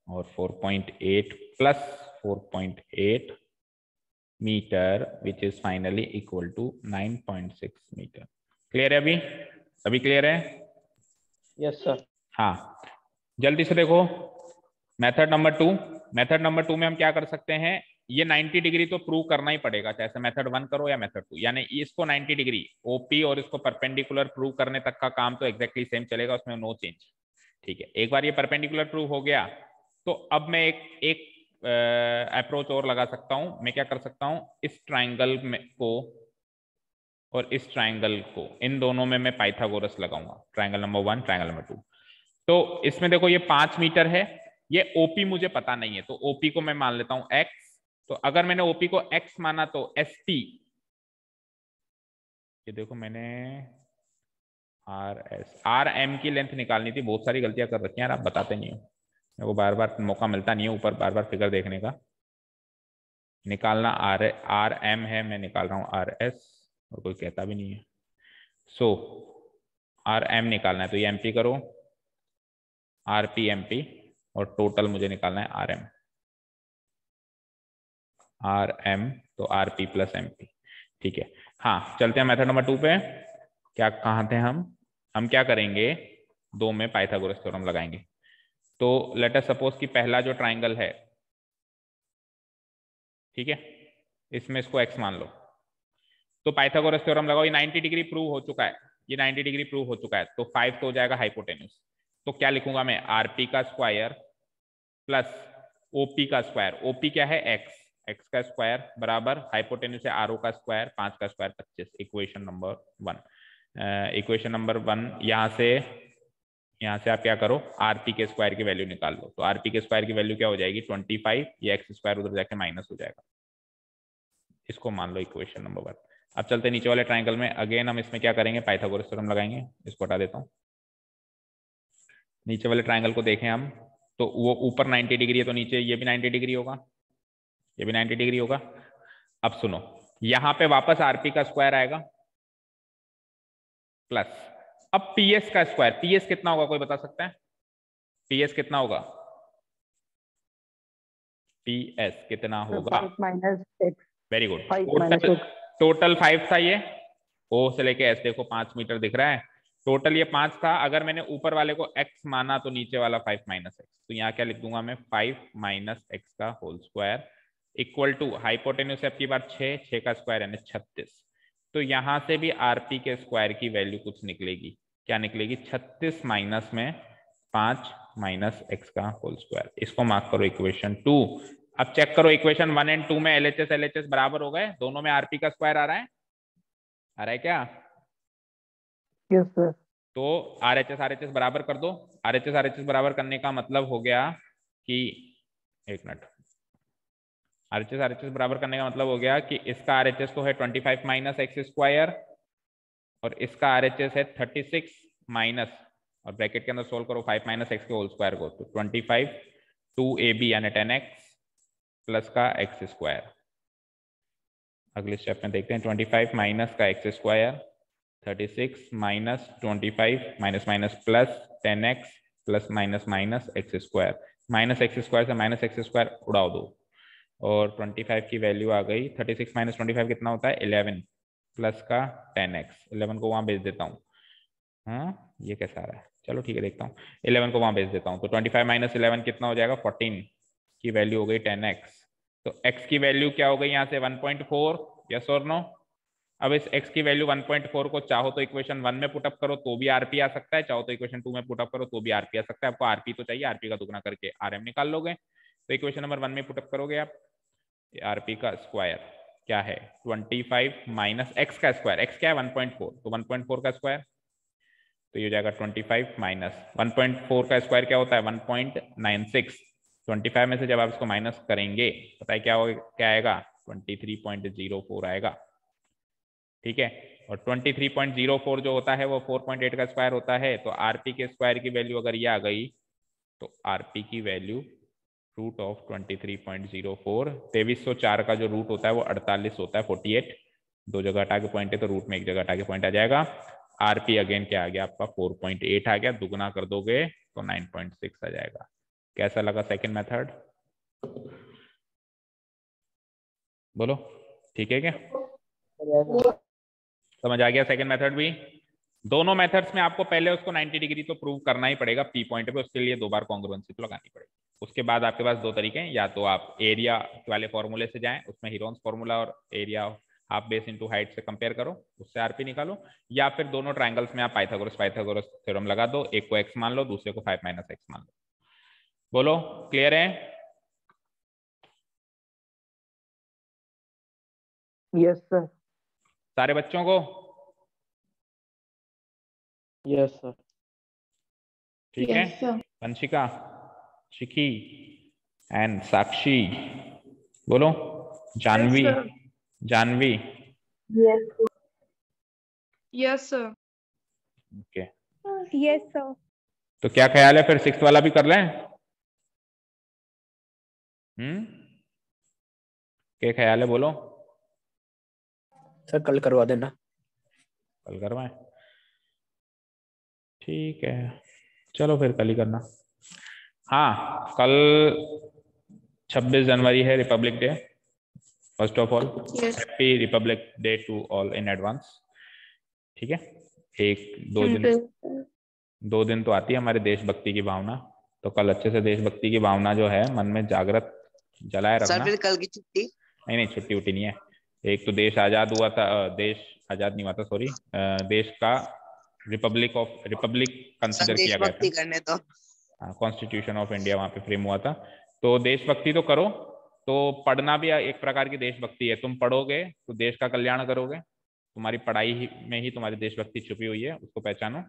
और 4.8 plus 4.8 metre which is finally equal to 9.6 metre. Clear है अभी? अभी क्लियर है? Yes sir. हाँ, जल्दी से देखो मेथड नंबर 2। मेथड नंबर 2 में हम क्या कर सकते हैं? ये 90 डिग्री तो प्रूव करना ही पड़ेगा, चाहे मेथड 1 करो या मेथड 2। यानी इसको 90 डिग्री ओपी और इसको परपेंडिकुलर प्रूव करने तक का काम तो एग्जैक्टली सेम चलेगा, उसमें नो चेंज। ठीक है, एक बार ये परपेंडिकुलर प्रूव हो गया तो अब मैं एक अप्रोच और लगा सकता हूं। मैं क्या कर सकता हूं? इस ट्राइंगल को और इस ट्राइंगल को, इन दोनों में मैं पाइथागोरस लगाऊंगा। Triangle number 1, triangle number 2। तो इसमें देखो ये 5 मीटर है, ये ओपी मुझे पता नहीं है तो ओपी को मैं मान लेता हूं एक्स। तो अगर मैंने ओपी को एक्स माना तो एस टी, ये देखो मैंने आर एस आर एम की लेंथ निकालनी थी। बहुत सारी गलतियां कर रखी हैं यार, आप बताते नहीं हो। मेरे को बार बार मौका मिलता नहीं है ऊपर बार बार फिगर देखने का। निकालना आर एम है, मैं निकाल रहा हूँ आर एस और कोई कहता भी नहीं है। सो आर एम निकालना है तो ये एम पी करो, आर पी एम पी, और टोटल मुझे निकालना है आर एम। आर एम तो R P plus M P. ठीक है, हाँ चलते हैं मेथड नंबर 2 पे। क्या कहाँ थे हम क्या करेंगे? 2 में पाइथागोरस थ्योरम लगाएंगे। तो लेट अस सपोज कि पहला जो ट्राइंगल है, ठीक है, इसमें इसको x मान लो। तो पाइथागोरस थ्योरम लगाओ। ये 90 डिग्री प्रूव हो चुका है, ये 90 डिग्री प्रूव हो चुका है। तो 5 तो हो जाएगा हाइपोटेन्यूस। तो क्या लिखूंगा मैं? आरपी का स्क्वायर प्लस ओपी का स्क्वायर। ओपी क्या है? एक्स, एक्स का स्क्वायर बराबर हाइपोटेन्यूस है आर का स्क्वायर, 5 का square 25। Equation number 1। Equation number 1 यहाँ से आप क्या करो? आरपी के स्क्वायर की वैल्यू निकाल लो। तो आरपी के स्क्वायर की वैल्यू क्या हो जाएगी? 25। ये एक्स स्क्वायर उधर जाके माइनस हो जाएगा, इसको मान लो इक्वेशन नंबर 1। अब चलते नीचे वाले ट्राइंगल में। अगेन हम इसमें क्या करेंगे? पाइथागोरस थ्योरम लगाएंगे। इसको हटा देता हूँ। नीचे वाले ट्राइंगल को देखें हम, तो वो ऊपर 90 डिग्री है तो नीचे ये भी 90 डिग्री होगा, ये भी 90 डिग्री होगा। अब सुनो, यहां पे वापस आरपी का स्क्वायर आएगा प्लस, अब पीएस का स्क्वायर। पीएस कितना होगा कोई बता सकता है? पीएस कितना होगा? PS कितना होगा? 5 minus x, very good. 5 minus x, total 5 था ये, O से लेके S देखो 5 मीटर दिख रहा है, टोटल ये 5 था। अगर मैंने ऊपर वाले को x माना तो नीचे वाला 5 माइनस एक्स, तो यहाँ क्या लिख दूंगा मैं 5 माइनस एक्स का whole square equal to hypotenuse अब की बार 6 का स्क्वायर यानी 36। तो यहाँ से भी आरपी के स्क्वायर की वैल्यू कुछ निकलेगी, क्या निकलेगी? 36 माइनस में 5 माइनस एक्स का होल स्क्वायर। इसको मार्क करो इक्वेशन 2। अब चेक करो इक्वेशन 1 एंड 2 में LHS बराबर हो गए, दोनों में आरपी का स्क्वायर आ रहा है क्या? Yes sir. तो RHS बराबर कर दो। RHS बराबर करने का मतलब हो गया कि एक मिनट, RHS बराबर करने का मतलब हो गया कि इसका RHS तो है 25 माइनस एक्स स्क्वायर और इसका RHS है 36 माइनस, और ब्रैकेट के अंदर सोल्व करो 5 माइनस एक्स के होल स्क्वायर को, तो 25 2AB यानी 10x प्लस का एक्स स्क्वायर। अगले स्टेप में देखते हैं 25 माइनस का x square, 36 minus 25 minus minus plus 10x plus minus minus x square, minus x square से माइनस एक्स स्क्वायर उड़ाओ दो और 25 की वैल्यू आ गई। 36 माइनस 25 कितना होता है? 11 प्लस का 10x, 11 को वहां भेज देता हूँ। हाँ ये कैसा आ रहा है? चलो ठीक है देखता हूँ, 11 को वहां भेज देता हूँ। तो 25 माइनस 11 कितना हो जाएगा? 14 की वैल्यू हो गई 10x। तो x की वैल्यू क्या हो गई यहाँ से? 1.4, यस और नो? अब इस x की वैल्यू 1.4 को चाहो तो इक्वेशन 1 में पुटअप करो तो भी आरपी आ सकता है, चाहो तो इक्वेशन 2 में पुटअप करो तो भी आरपी आ सकता है। आपको आरपी तो चाहिए, आरपी का दुगना करके आरएम निकाल लोगे। तो इक्वेशन नंबर 1 में पुटअप करोगे आप, आरपी का स्क्वायर क्या है? 25 माइनस एक्स का स्क्वायर, एक्स क्या है? 1.4, तो 1.4 का स्क्वायर, तो ये हो जाएगा 25 माइनस 1.4 का स्क्वायर क्या होता है? 1.96। 25 में से जब आप इसको माइनस करेंगे पता है क्या क्या आएगा? 23.04 आएगा, ठीक है। और 23.04 जो होता है वो 4.8 का स्क्वायर होता है। तो आरपी के स्क्वायर की वैल्यू अगर ये आ गई तो आरपी की वैल्यू रूट ऑफ 23.04, 2304 का जो रूट होता है वो 48 होता है, 48, दो जगह हटा के पॉइंट है तो रूट में एक जगह हटा के पॉइंट आ जाएगा। आरपी अगेन क्या आ गया आपका? 4.8 आ गया, दुगना कर दोगे तो 9.6 आ जाएगा। कैसा लगा सेकंड मेथड? बोलो ठीक है क्या? समझ आ गया सेकंड मेथड भी? दोनों मेथड्स में आपको पहले उसको 90 डिग्री तो प्रूव करना ही पड़ेगा पी पॉइंट पे, उसके लिए 2 बार कॉन्ग्रुएंसी तो लगानी पड़ेगी। उसके बाद आपके पास 2 तरीके हैं, या तो आप एरिया वाले फॉर्मूले से जाएं, उसमें हीरोन्स फॉर्मूला और area half base into height से कंपेयर करो, उससे आरपी निकालो, या फिर दोनों ट्राइंगल्स में आप पाइथागोरस थ्योरम लगा दो, एक को x मान लो दूसरे को 5 माइनस एक्स मान लो। बोलो क्लियर है? Yes sir. सारे बच्चों को? Yes sir. ठीक है। वंशिका, शिखी एंड साक्षी बोलो। Janvi, Janvi yes sir. Okay yes sir. तो क्या ख्याल है फिर 6th वाला भी कर लें? क्या ख्याल है बोलो? सर कल करवा देना। कल करवाएं? ठीक है चलो फिर कल ही करना। हाँ कल 26 जनवरी है, republic day. First of all happy republic day to all in advance. ठीक है, 2 दिन तो आती है हमारे देशभक्ति की भावना, तो कल अच्छे से देशभक्ति की भावना जो है मन में जागृत जलाए रखना। सर फिर कल की छुट्टी? नहीं छुट्टी उट्टी नहीं है। एक तो देश आजाद हुआ था, देश आजाद नहीं हुआ था सॉरी, देश का रिपब्लिक कंसिडर किया गया था, करने तो कॉन्स्टिट्यूशन ऑफ इंडिया वहां पे फ्रेम हुआ था। तो देशभक्ति तो करो, तो पढ़ना भी एक प्रकार की देशभक्ति है। तुम पढ़ोगे तो देश का कल्याण करोगे, तुम्हारी पढ़ाई में ही तुम्हारी देशभक्ति छुपी हुई है, उसको पहचानो।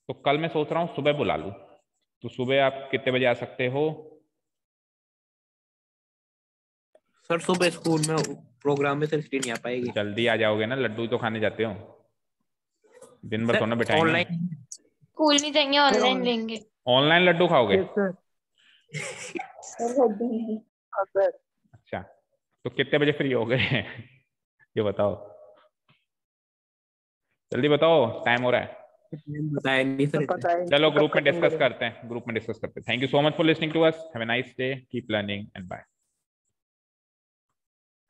तो कल मैं सोच रहा हूँ सुबह बुला लूं, तो सुबह आप कितने बजे आ सकते हो? सर सुबह स्कूल में प्रोग्राम में सर इसलिए नहीं आ पाएगी। जल्दी आ जाओगे ना, लड्डू तो खाने जाते हो, दिन भर सोना बिठाएंगे। ऑनलाइन स्कूल नहीं जाएंगे, ऑनलाइन लेंगे। ऑनलाइन लड्डू खाओगे? अच्छा तो कितने बजे फ्री हो गए ये बताओ, जल्दी बताओ, टाइम हो रहा है। बताया नहीं सर। चलो ग्रुप में डिस्कस करते हैं, thank you so much for listening to us, have a nice day, keep learning and bye.